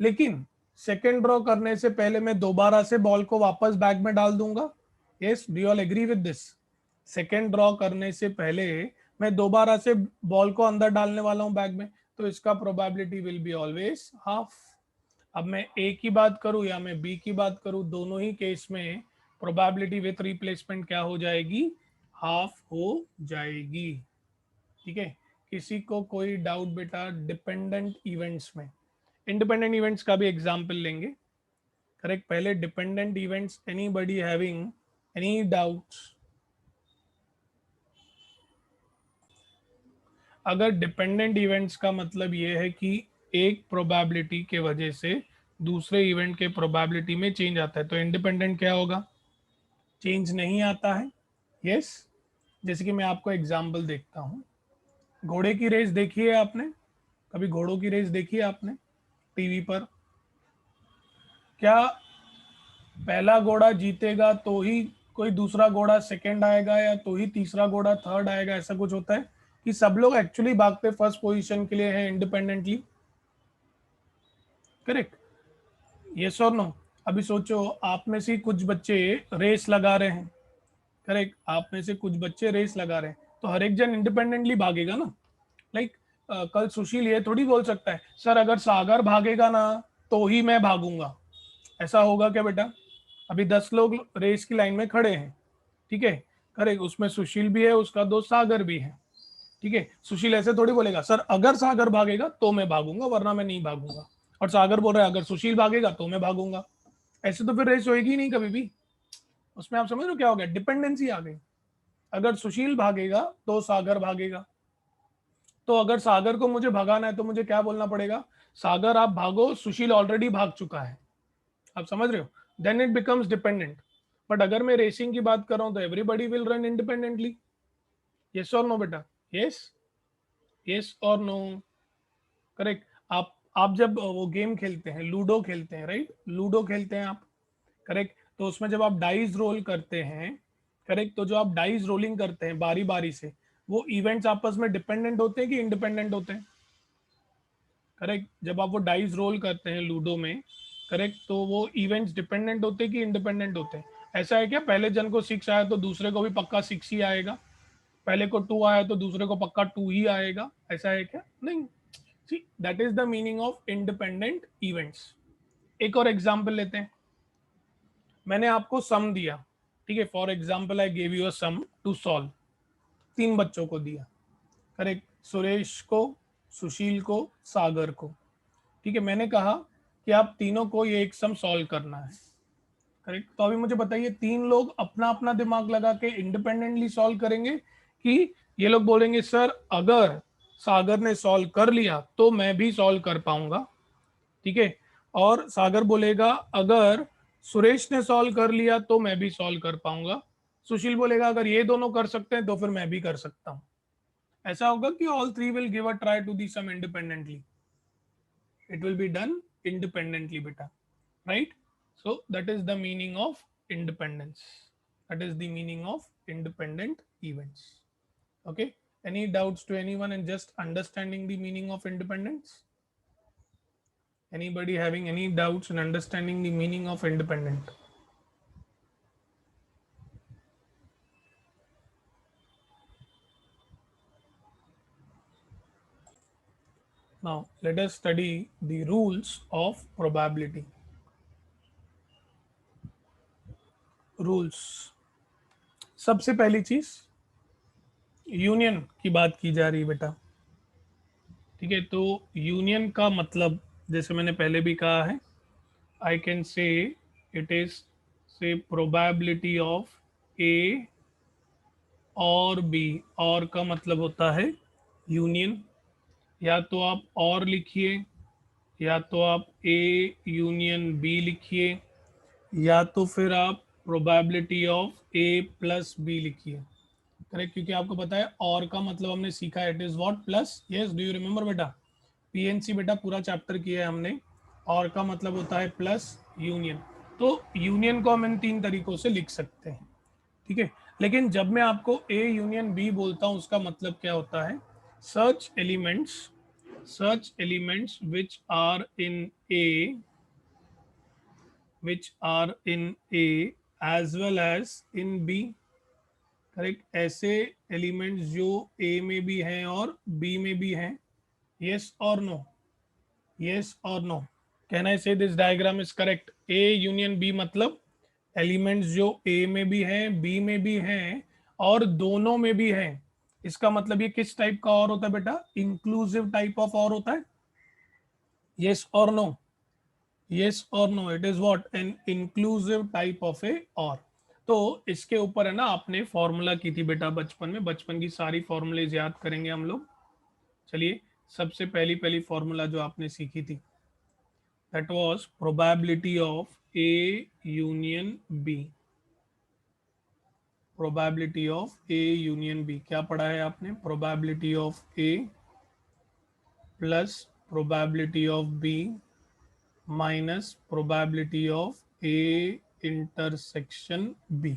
लेकिन सेकेंड ड्रॉ करने से पहले मैं दोबारा से बॉल को वापस बैग में डाल दूंगा. Yes, do you all agree with this. Second draw करने से पहले मैं दोबारा से बॉल को अंदर डालने वाला हूं बैग में, तो इसका probability will be always half. अब मैं ए की बात करूं या मैं बी की बात करूं, दोनों ही केस में प्रोबेबिलिटी विथ रिप्लेसमेंट क्या हो जाएगी, हाफ हो जाएगी. ठीक है, किसी को कोई डाउट बेटा डिपेंडेंट इवेंट्स में. इंडिपेंडेंट इवेंट्स का भी एग्जांपल लेंगे. करेक्ट, पहले dependent events, anybody having any doubts. अगर डिपेंडेंट इवेंट्स का मतलब ये है कि एक प्रोबेबिलिटी के वजह से दूसरे इवेंट के प्रोबेबिलिटी में चेंज आता है, तो इंडिपेंडेंट क्या होगा, चेंज नहीं आता है. यस, जैसे कि मैं आपको एग्जांपल देखता हूँ. घोड़े की रेस देखी है आपने, कभी घोड़ों की रेस देखी है आपने टीवी पर. क्या पहला घोड़ा जीतेगा तो ही कोई दूसरा घोड़ा सेकंड आएगा, या तो ही तीसरा घोड़ा थर्ड आएगा, ऐसा कुछ होता है कि सब लोग एक्चुअली भागते फर्स्ट पोजीशन के लिए हैं इंडिपेंडेंटली. करेक्ट, यस और नो. अभी सोचो, आप में से कुछ बच्चे रेस लगा रहे हैं, करेक्ट, आप में से कुछ बच्चे रेस लगा रहे हैं तो हर एक जन इंडिपेंडेंटली भागेगा ना। लाइक कल सुशील ये थोड़ी बोल सकता है सर अगर सागर भागेगा ना तो ही मैं भागूंगा। ऐसा होगा क्या बेटा? अभी 10 लोग रेस की लाइन में खड़े हैं, ठीक है, करेक्ट, उसमें सुशील भी है, उसका दोस्त सागर भी है, ठीक है। सुशील ऐसे थोड़ी बोलेगा सर अगर सागर भागेगा तो मैं भागूंगा वरना मैं नहीं भागूंगा, और सागर बोल रहा है अगर सुशील भागेगा तो मैं भागूंगा। ऐसे तो फिर रेस होएगी ही नहीं कभी भी। उसमें आप समझ रहे हो क्या हो गया? डिपेंडेंसी आ गई। अगर सुशील भागेगा तो सागर भागेगा, तो अगर सागर को मुझे भगाना है तो मुझे क्या बोलना पड़ेगा? सागर आप भागो, सुशील ऑलरेडी भाग चुका है। आप समझ रहे हो? Then it becomes dependent. But अगर मैं रेसिंग की बात कर रहा हूं तो everybody will run independently. Yes और नो बेटा? यस, यस और नो? करेक्ट। आप जब वो गेम खेलते हैं, लूडो खेलते हैं, राइट, लूडो खेलते हैं आप, करेक्ट, तो उसमें जब आप डाइस रोल करते हैं, करेक्ट, तो जो आप डाइस रोलिंग करते हैं बारी बारी से, वो इवेंट्स आपस में डिपेंडेंट होते हैं कि इंडिपेंडेंट होते हैं? करेक्ट, जब आप वो डाइस रोल करते हैं लूडो में, करेक्ट, तो वो इवेंट्स डिपेंडेंट होते हैं कि इंडिपेंडेंट होते हैं? ऐसा है क्या पहले जन को 6 आया तो दूसरे को भी पक्का 6 ही आएगा? पहले को 2 आया तो दूसरे को पक्का 2 ही आएगा? ऐसा है क्या? नहीं। See that is the meaning of independent events. एक और एग्जांपल लेते हैं। मैंने आपको सम दिया, ठीक है, for example I give you a sum to solve. 3 बच्चों को दिया, करेक्ट, सुरेश को, सुशील को, सागर को, ठीक है। मैंने कहा कि आप तीनों को ये एक सम सॉल्व करना है, करेक्ट। तो अभी मुझे बताइए 3 लोग अपना अपना दिमाग लगा के इंडिपेंडेंटली सॉल्व करेंगे कि ये लोग बोलेंगे सर अगर सागर ने सॉल्व कर लिया तो मैं भी सॉल्व कर पाऊंगा, ठीक है, और सागर बोलेगा अगर सुरेश ने सॉल्व कर लिया तो मैं भी सॉल्व कर पाऊंगा, सुशील बोलेगा अगर ये दोनों कर सकते हैं तो फिर मैं भी कर सकता हूं। ऐसा होगा कि all three will give a try to the sum independently. It will be done independently बेटा, right? So that is the meaning of independence. That is the meaning of independent events. Okay. Any doubts to anyone in just understanding the meaning of independence? Anybody having any doubts in understanding the meaning of independent? Now let us study the rules of probability. Rules. सबसे पहली चीज union की बात की जा रही है बेटा, ठीक है। तो यूनियन का मतलब जैसे मैंने पहले भी कहा है, I can say it is से प्रोबेबिलिटी ऑफ ए और बी। और का मतलब होता है यूनियन। या तो आप और लिखिए, या तो आप ए यूनियन बी लिखिए, या तो फिर आप probability of A plus B लिखिए, करेक्ट। क्योंकि आपको पता है और का मतलब हमने सीखा है, it is what? Plus. Yes, do you remember बेटा? पीएनसी बेटा पूरा चैप्टर किया है हमने। और का मतलब होता है प्लस यूनियन। तो यूनियन को हम इन 3 तरीकों से लिख सकते हैं, ठीक है। लेकिन जब मैं आपको ए यूनियन बी बोलता हूं उसका मतलब क्या होता है? Search elements, search elements which are in A, which are in A as well as in B, correct. ऐसे एलिमेंट्स जो ए में भी हैं और बी में भी हैं। यस और नो? यस और no? Can I say this diagram is correct? A union B मतलब एलिमेंट्स जो ए में भी हैं, बी में भी हैं और दोनों में भी हैं। इसका मतलब ये किस टाइप का और होता है बेटा? इंक्लूसिव टाइप ऑफ और होता है। यस और नो? यस और no? It is what? An inclusive type of A or. तो इसके ऊपर है ना, आपने फॉर्मूला की थी बेटा बचपन में, बचपन की सारी फॉर्मूलेज याद करेंगे हम लोग। चलिए, सबसे पहली पहली फॉर्मूला जो आपने सीखी थी, that was probability of A union B। probability of A union B क्या पढ़ा है आपने? probability of A plus probability of B minus probability of A intersection B,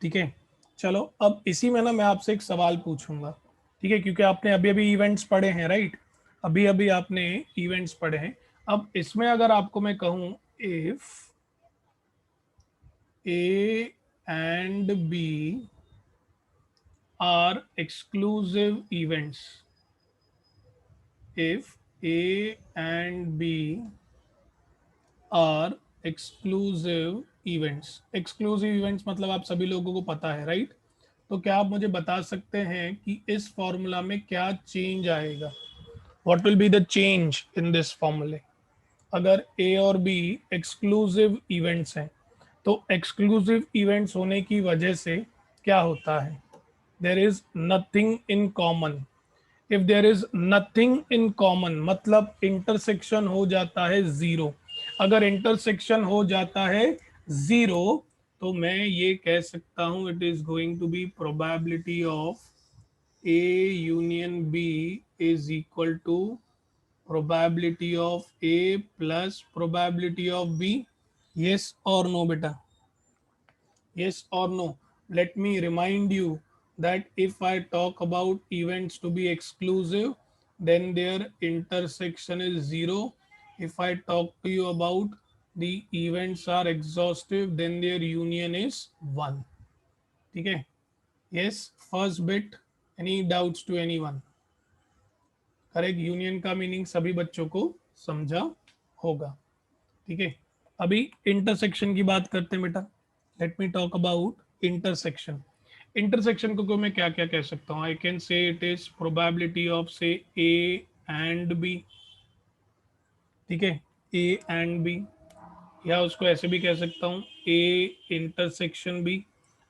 ठीक है। चलो अब इसी में ना मैं आपसे एक सवाल पूछूंगा, ठीक है, क्योंकि आपने अभी अभी इवेंट्स पढ़े हैं, राइट? अभी अभी आपने इवेंट्स पढ़े हैं। अब इसमें अगर आपको मैं कहूं if A and B are exclusive events, if A and B are exclusive events, exclusive events मतलब आप सभी लोगों को पता है, राइट? तो क्या आप मुझे बता सकते हैं कि इस फॉर्मूला में क्या चेंज आएगा? What will be the change in this फॉर्मूले? अगर ए और बी एक्सक्लूसिव इवेंट्स हैं, तो एक्सक्लूसिव इवेंट्स होने की वजह से क्या होता है? There is nothing in common. If there is nothing in common मतलब इंटरसेक्शन हो जाता है जीरो। अगर इंटरसेक्शन हो जाता है जीरो, तो मैं ये कह सकता हूं it is going to be probability of A union B is equal to probability of A plus probability of B? Yes or no, beta? Yes or no? Let me remind you that if I talk about events to be exclusive, then their intersection is zero. If I talk to you about the events are exhaustive, then their union is one. Okay? Yes, first bit. Any doubts to anyone? Correct, union का meaning सभी बच्चों को समझा होगा। ठीक है, अभी intersection की बात करते हैं बेटा। Let me talk about intersection. Intersection को मैं क्या क्या कह सकता हूँ? I can say it is probability of से ए एंड बी। ठीक है, ए एंड बी, या उसको ऐसे भी कह सकता हूँ ए इंटरसेक्शन बी।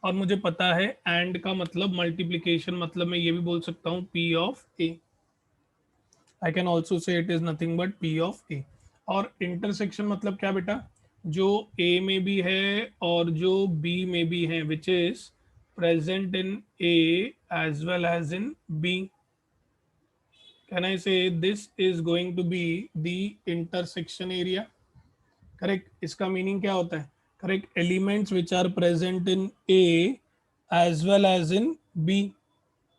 और मुझे पता है एंड का मतलब मल्टीप्लीकेशन, मतलब मैं ये भी बोल सकता हूँ P of A. I can also say it is nothing but P of ए। और इंटरसेक्शन मतलब क्या बेटा? जो ए में भी है और जो बी में भी है, which is present in A as well as in B. Can I say this is going to be the intersection area? Correct, इसका मीनिंग क्या होता है? Correct, elements which are present in A as well as in B.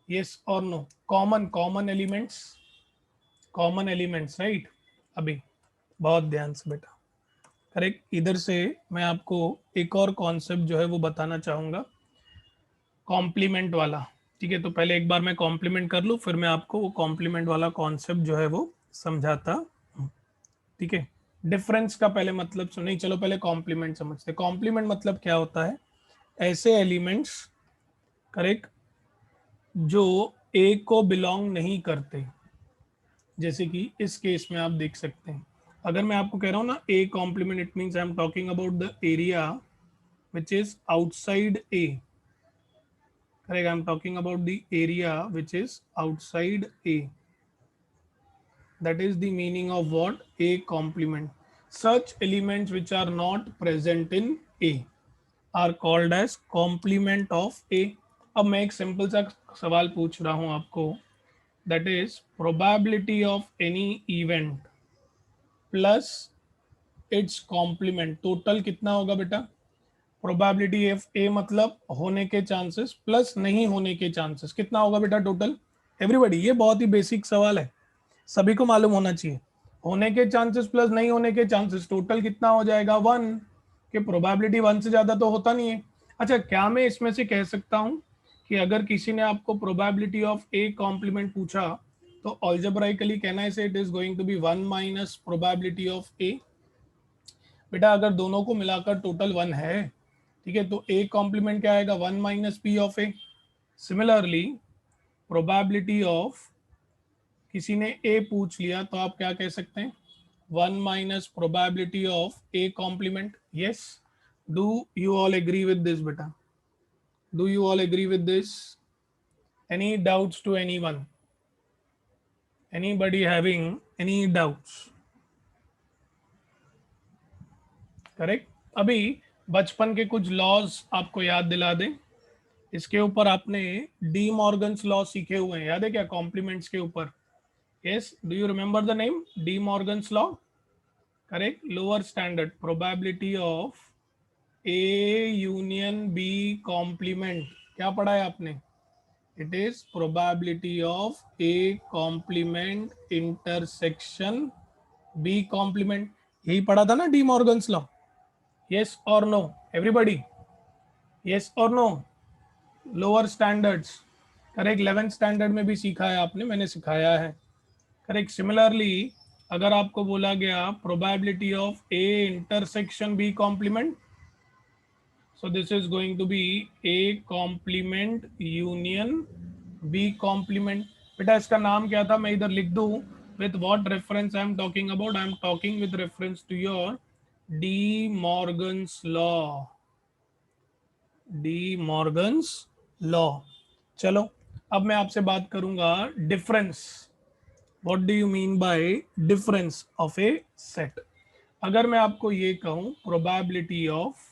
Yes और no? Common common elements, common elements, right? अभी बहुत ध्यान से बेटा। करेक्ट, इधर से मैं आपको एक और कॉन्सेप्ट जो है वो बताना चाहूंगा, कॉम्प्लीमेंट वाला। ठीक है, तो पहले एक बार मैं कॉम्प्लीमेंट कर लूँ, फिर मैं आपको वो कॉम्प्लीमेंट वाला कॉन्सेप्ट जो है वो समझाता हूं। ठीक है, डिफरेंस का पहले मतलब सुन, नहीं चलो पहले कॉम्प्लीमेंट समझते। कॉम्प्लीमेंट मतलब क्या होता है? ऐसे एलिमेंट्स, करेक्ट, जो ए को बिलोंग नहीं करते। जैसे कि इस केस में आप देख सकते हैं, अगर मैं आपको कह रहा हूँ ना A complement, it means I am talking about the area which is outside A. Correct, I am talking about the area which is outside A. That is the meaning of what? A complement. Such elements which are not present in A are called as complement of A. अब मैं एक simple सा सवाल पूछ रहा हूं आपको, that is probability of any event plus its complement, total कितना होगा बेटा? प्रोबेबिलिटी एफ ए मतलब होने के चांसेस प्लस नहीं होने के चांसेस, कितना होगा बेटा टोटल? एवरीबॉडी, ये बहुत ही बेसिक सवाल है, सभी को मालूम होना चाहिए। होने के चांसेस प्लस नहीं होने के चांसेस, टोटल कितना हो जाएगा? वन। कि प्रोबेबिलिटी वन से ज्यादा तो होता नहीं है। अच्छा, क्या मैं इसमें से कह सकता हूं कि अगर किसी ने आपको प्रोबेबिलिटी ऑफ ए कॉम्प्लीमेंट पूछा, तो ऑल्जेब्राइकली कहना है say it is going to be one minus probability of A? बेटा अगर दोनों को मिलाकर टोटल वन है, ठीक है, तो ए कॉम्प्लीमेंट क्या आएगा? One minus P of A. Similarly probability of, किसी ने ए पूछ लिया तो आप क्या कह सकते हैं? One minus probability of A complement. Yes, do you all agree with this बेटा? Do you all agree with this? Any doubts to any one? Anybody having any doubts? Correct, अभी बचपन के कुछ लॉज आपको याद दिला दें। इसके ऊपर आपने डी मॉर्गन्स लॉ सीखे हुए हैं, याद है क्या? कॉम्प्लीमेंट्स के ऊपर। Yes, do you remember the name? De Morgan's law. Correct, lower standard, probability of A union B complement, क्या पढ़ा है आपने? It is probability of A complement intersection B complement, यही पढ़ा था ना डी मॉर्गन्स लॉ? यस और no everybody? Yes और no? Lower standards, correct. 11th standard में भी सीखा है आपने, मैंने सिखाया है, करेक्ट। सिमिलरली अगर आपको बोला गया probability of A intersection B complement, so this is going to be a complement union b complement। बेटा इसका नाम क्या था, मैं इधर लिख दूं, with what reference I am talking about? I am talking with reference to your De Morgan's law, De Morgan's law. चलो अब मैं आपसे बात करूंगा difference. What do you mean by difference of a set? अगर मैं आपको ये कहूं probability of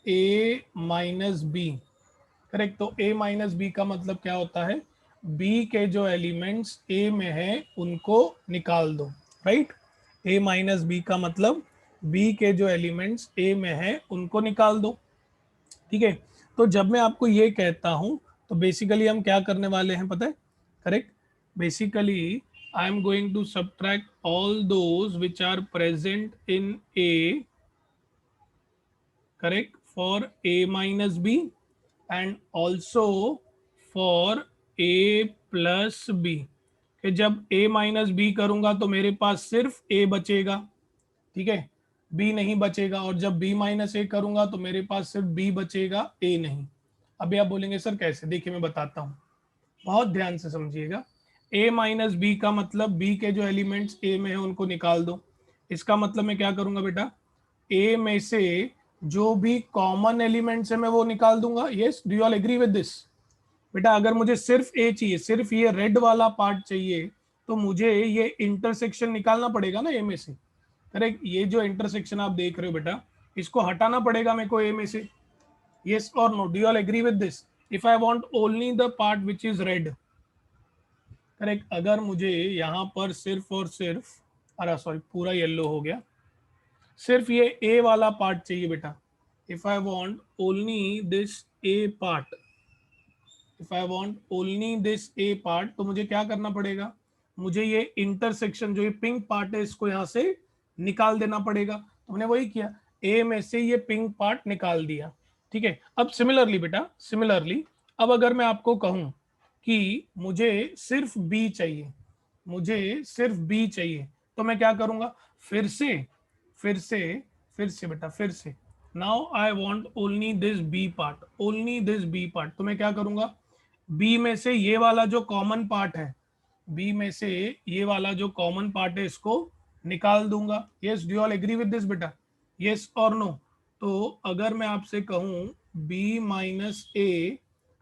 A minus B, correct, तो ए माइनस बी का मतलब क्या होता है, बी के जो एलिमेंट्स ए में है उनको निकाल दो, राइट। ए माइनस बी का मतलब बी के जो एलिमेंट्स ए में है उनको निकाल दो, ठीक है। तो जब मैं आपको ये कहता हूं तो बेसिकली हम क्या करने वाले हैं पता है, correct. Basically I am going to subtract all those which are present in A, correct, for a minus b and also for a plus b। कि जब a माइनस बी करूंगा तो मेरे पास सिर्फ a बचेगा, ठीक है, b नहीं बचेगा। और जब b माइनस ए करूंगा तो मेरे पास सिर्फ b बचेगा, a नहीं। अभी आप बोलेंगे सर कैसे, देखिए मैं बताता हूँ, बहुत ध्यान से समझिएगा। a माइनस बी का मतलब b के जो एलिमेंट्स a में है उनको निकाल दो। इसका मतलब मैं क्या करूंगा बेटा, ए में से जो भी कॉमन एलिमेंट्स है मैं वो निकाल दूंगा। Yes, do you all agree with this? बेटा अगर मुझे सिर्फ ए चाहिए, सिर्फ ये रेड वाला पार्ट चाहिए, तो मुझे ये इंटरसेक्शन निकालना पड़ेगा ना ए में से, करेक्ट। ये जो इंटरसेक्शन आप देख रहे हो बेटा, इसको हटाना पड़ेगा मेरे को ए में से। यस और no, do you all agree with this? If I want only the part which is red, correct, अगर मुझे यहाँ पर सिर्फ और सिर्फ, अरे सॉरी पूरा येलो हो गया, सिर्फ ये ए वाला पार्ट चाहिए बेटा। If I want only this A part, if I want only this A part, तो मुझे क्या करना पड़ेगा, मुझे ये इंटरसेक्शन जो ये पिंक पार्ट है इसको यहां से निकाल देना पड़ेगा। तो हमने वही किया, ए में से ये पिंक पार्ट निकाल दिया, ठीक है। अब सिमिलरली बेटा, सिमिलरली अब अगर मैं आपको कहूं कि मुझे सिर्फ बी चाहिए, मुझे सिर्फ बी चाहिए, तो मैं क्या करूंगा, फिर से फिर से फिर से बेटा, फिर से, now I want only this B part, only this B part, तो मैं क्या करूंगा, बी में से ये वाला जो कॉमन पार्ट है, बी में से ये वाला जो कॉमन पार्ट है इसको निकाल दूंगा। Yes, do all agree with this बेटा? यस और नो? तो अगर मैं आपसे कहूं बी माइनस ए,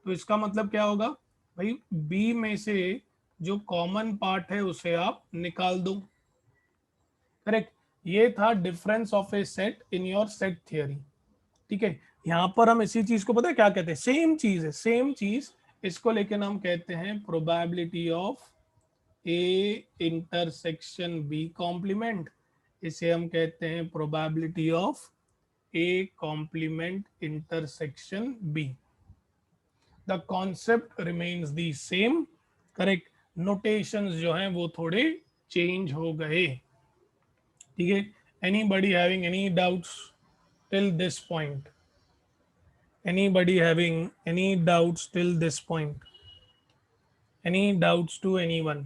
तो इसका मतलब क्या होगा भाई, बी में से जो कॉमन पार्ट है उसे आप निकाल दो, करेक्ट। ये था difference of a set in your set theory, ठीक है। यहां पर हम इसी चीज को पता है क्या कहते हैं, सेम चीज है, सेम चीज, इसको लेकर हम कहते हैं probability of A intersection B complement, इसे हम कहते हैं probability of A complement intersection B. The concept remains the same, correct, notations जो हैं वो थोड़े चेंज हो गए, ठीक है। Anybody having any doubts till this point? Anybody having any doubts till this point? Any doubts to anyone?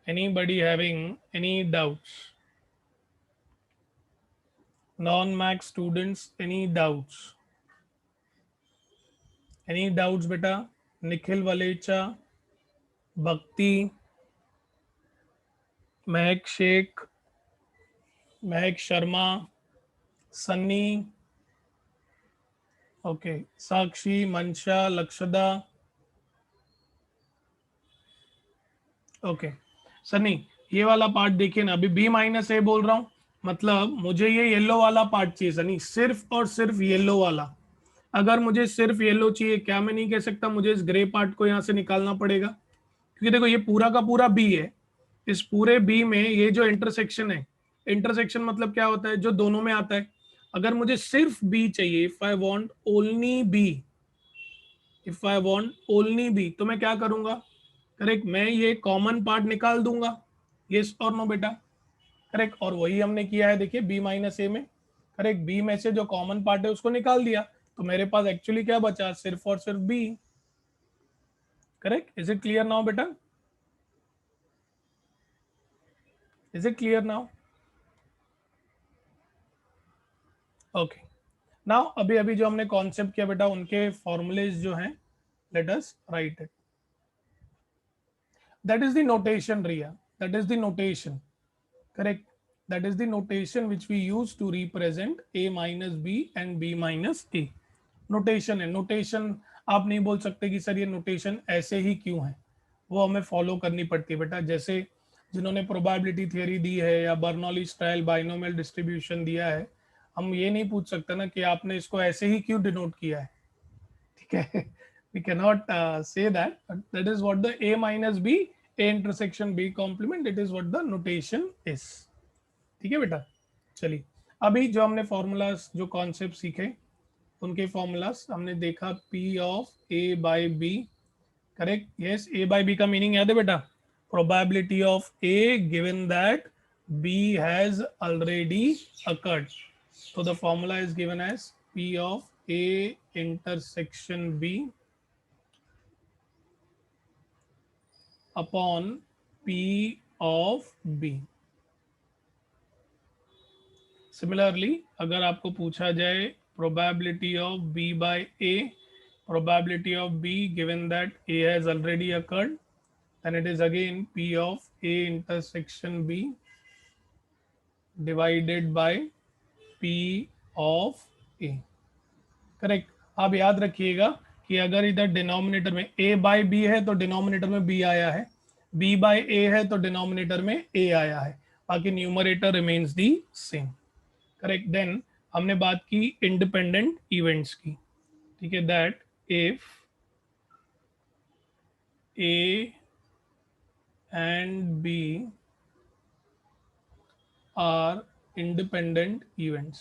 Anybody having any doubts? Non-max students, any doubts? Any doubts beta? Nikhil Valecha, Bhakti, Mehak Sheikh, Mehak Sharma, Sunny, okay, Sakshi, Mansha, Lakshada, okay Sunny, ये वाला part देखिए ना, अभी B minus ए बोल रहा हूं, मतलब मुझे ये येलो वाला पार्ट चाहिए सनी, सिर्फ और सिर्फ येलो वाला। अगर मुझे सिर्फ येलो चाहिए, क्या मैं नहीं कह सकता मुझे इस ग्रे पार्ट को यहां से निकालना पड़ेगा? क्योंकि देखो ये पूरा का पूरा बी है, इस पूरे बी में ये जो इंटरसेक्शन है, इंटरसेक्शन मतलब क्या होता है, जो दोनों में आता है। अगर मुझे सिर्फ बी चाहिए, if I want only B, if I want only B, तो मैं क्या करूंगा, करेक्ट, मैं ये कॉमन पार्ट निकाल दूंगा। यस और नो बेटा? करेक्ट, और वही हमने किया है देखिए बी माइनस ए में, करेक्ट, बी में से जो कॉमन पार्ट है उसको निकाल दिया, तो मेरे पास एक्चुअली क्या बचा, सिर्फ और सिर्फ B. Correct, is it clear now बेटा? Is it clear now? Okay, now अभी अभी जो हमने कॉन्सेप्ट किया बेटा, उनके फॉर्मूलेज जो हैं, let us right it. That is the notation, Riya. That is the notation. Correct. That is the notation which we use to represent a minus b and b minus a. Notation है, notation आप नहीं बोल सकते कि sir ये notation ऐसे ही क्यों है, वो हमें फॉलो करनी पड़ती है बेटा। जैसे जिन्होंने प्रोबेबिलिटी थियरी दी है या बर्नौली स्टाइल बाइनोमियल डिस्ट्रीब्यूशन दिया है, हम ये नहीं पूछ सकते ना कि आपने इसको ऐसे ही क्यों डिनोट किया है, ठीक है। We cannot say that, but that is what the a minus b, a intersection b complement, it is what the notation is। ठीक है बेटा, चलिए अभी जो हमने फॉर्मूलाज जो कॉन्सेप्ट सीखे, उनके फॉर्मूलाज हमने देखा, p of a by b। Correct, yes, a by b का मीनिंग याद है बेटा, probability of a given that b has already occurred. So the formula is given as p of a intersection b upon p of b। Similarly अगर आपको पूछा जाए probability of b by a, probability of b given that a has already occurred, then it is again p of a intersection b divided by p of a। Correct, आप याद रखिएगा कि अगर इधर डिनोमिनेटर में a बाय b है तो denominator में b आया है, b बाय a है तो डिनोमिनेटर में a आया है, बाकी numerator remains the same. Correct, then हमने बात की इंडिपेंडेंट इवेंट्स की, ठीक है, that if a and b are independent events,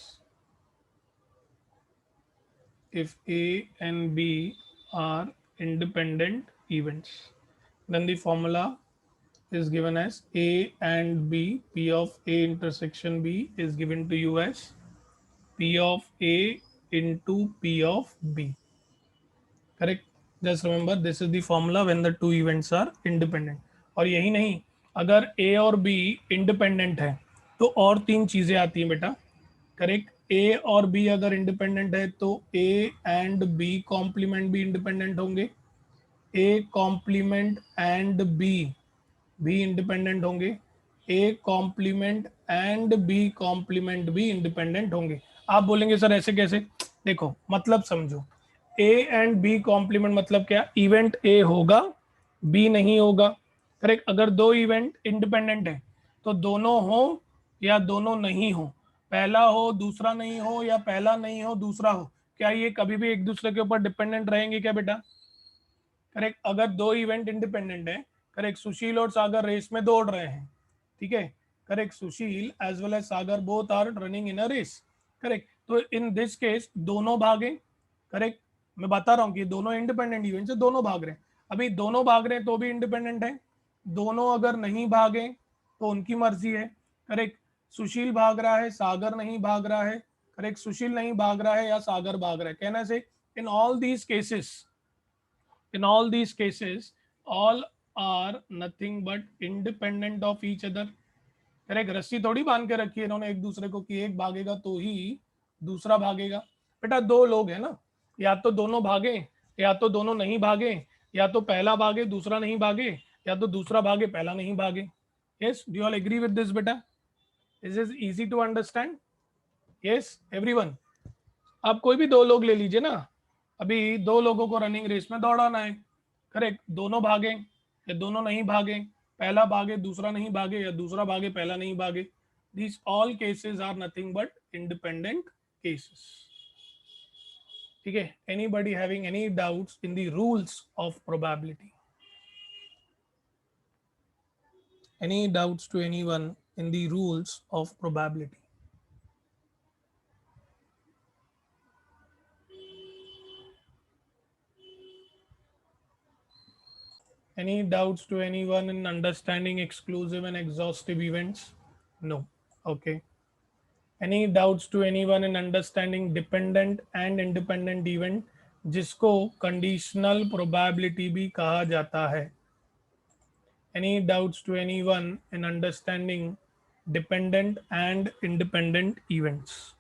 if a and b are independent events, then the formula is given as a and b, p of a intersection b is given to you as p of a into p of b। Correct, just remember this is the formula when the two events are independent. और यही नहीं, अगर ए और be independent है तो और तीन चीजें आती हैं बेटा। करेक्ट, ए और बी अगर इंडिपेंडेंट है तो ए एंड बी कॉम्प्लीमेंट भी इंडिपेंडेंट होंगे, ए कॉम्प्लीमेंट एंड बी भी इंडिपेंडेंट होंगे, A complement and B complement भी इंडिपेंडेंट होंगे। आप बोलेंगे सर ऐसे कैसे, देखो मतलब समझो, ए एंड बी कॉम्प्लीमेंट मतलब क्या, इवेंट ए होगा बी नहीं होगा। करेक्ट, अगर दो इवेंट इंडिपेंडेंट है तो दोनों हो या दोनों नहीं हो, पहला हो दूसरा नहीं हो या पहला नहीं हो दूसरा हो, क्या ये कभी भी एक दूसरे के ऊपर डिपेंडेंट रहेंगे क्या बेटा? करेक्ट, अगर दो इवेंट इंडिपेंडेंट है, करेक्ट, सुशील और सागर रेस में दौड़ रहे हैं, ठीक है, correct, Sushil as well as Sagar both are running in a race. Correct, तो इन दिस केस दोनों भागे। करेक्ट, मैं बता रहा हूँ कि दोनों इंडिपेंडेंट इवेंट से दोनों भाग रहे हैं, अभी दोनों भाग रहे हैं तो भी इंडिपेंडेंट है, दोनों अगर नहीं भागे तो उनकी मर्जी है। करेक्ट, सुशील भाग रहा है सागर नहीं भाग रहा है, करेक्ट, सुशील नहीं भाग रहा है या सागर भाग रहा है, कहना से in all these cases all are nothing but independent of each other। Correct, रस्सी थोड़ी बांध के रखी है इन्होंने एक दूसरे को कि एक भागेगा तो ही दूसरा भागेगा। बेटा दो लोग है ना, या तो दोनों भागे या तो दोनों नहीं भागे, या तो पहला भागे दूसरा नहीं भागे, या तो दूसरा भागे पहला नहीं भागे। Yes, do all agree with this बेटा? Is is easy to understand? Yes everyone. आप कोई भी दो लोग ले लीजिए ना, अभी दो लोगों को रनिंग रेस में दौड़ाना है, करेक्ट, दोनों भागे या दोनों नहीं भागे, पहला भागे दूसरा नहीं भागे या दूसरा भागे पहला नहीं भागे, these all cases are nothing but independent cases। ठीक है, anybody having any doubts in the rules of probability? Any doubts to anyone in the rules of probability? Any doubts to anyone in understanding exclusive and exhaustive events? No. Okay. Any doubts to anyone in understanding dependent and independent event, जिसको conditional probability भी कहा जाता है? Any doubts to anyone in understanding dependent and independent events?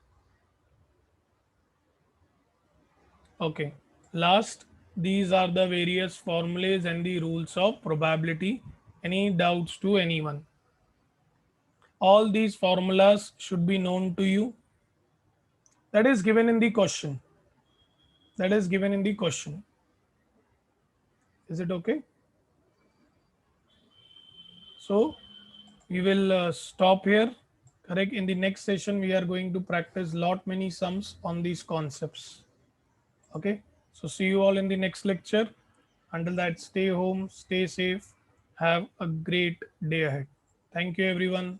Okay, last, these are the various formulas and the rules of probability. Any doubts to anyone? All these formulas should be known to you. That is given in the question. That is given in the question. Is it okay? So we will stop here. Correct. In the next session, we are going to practice lot many sums on these concepts. Okay. So see you all in the next lecture. Until that, stay home, stay safe, have a great day ahead. Thank you, everyone.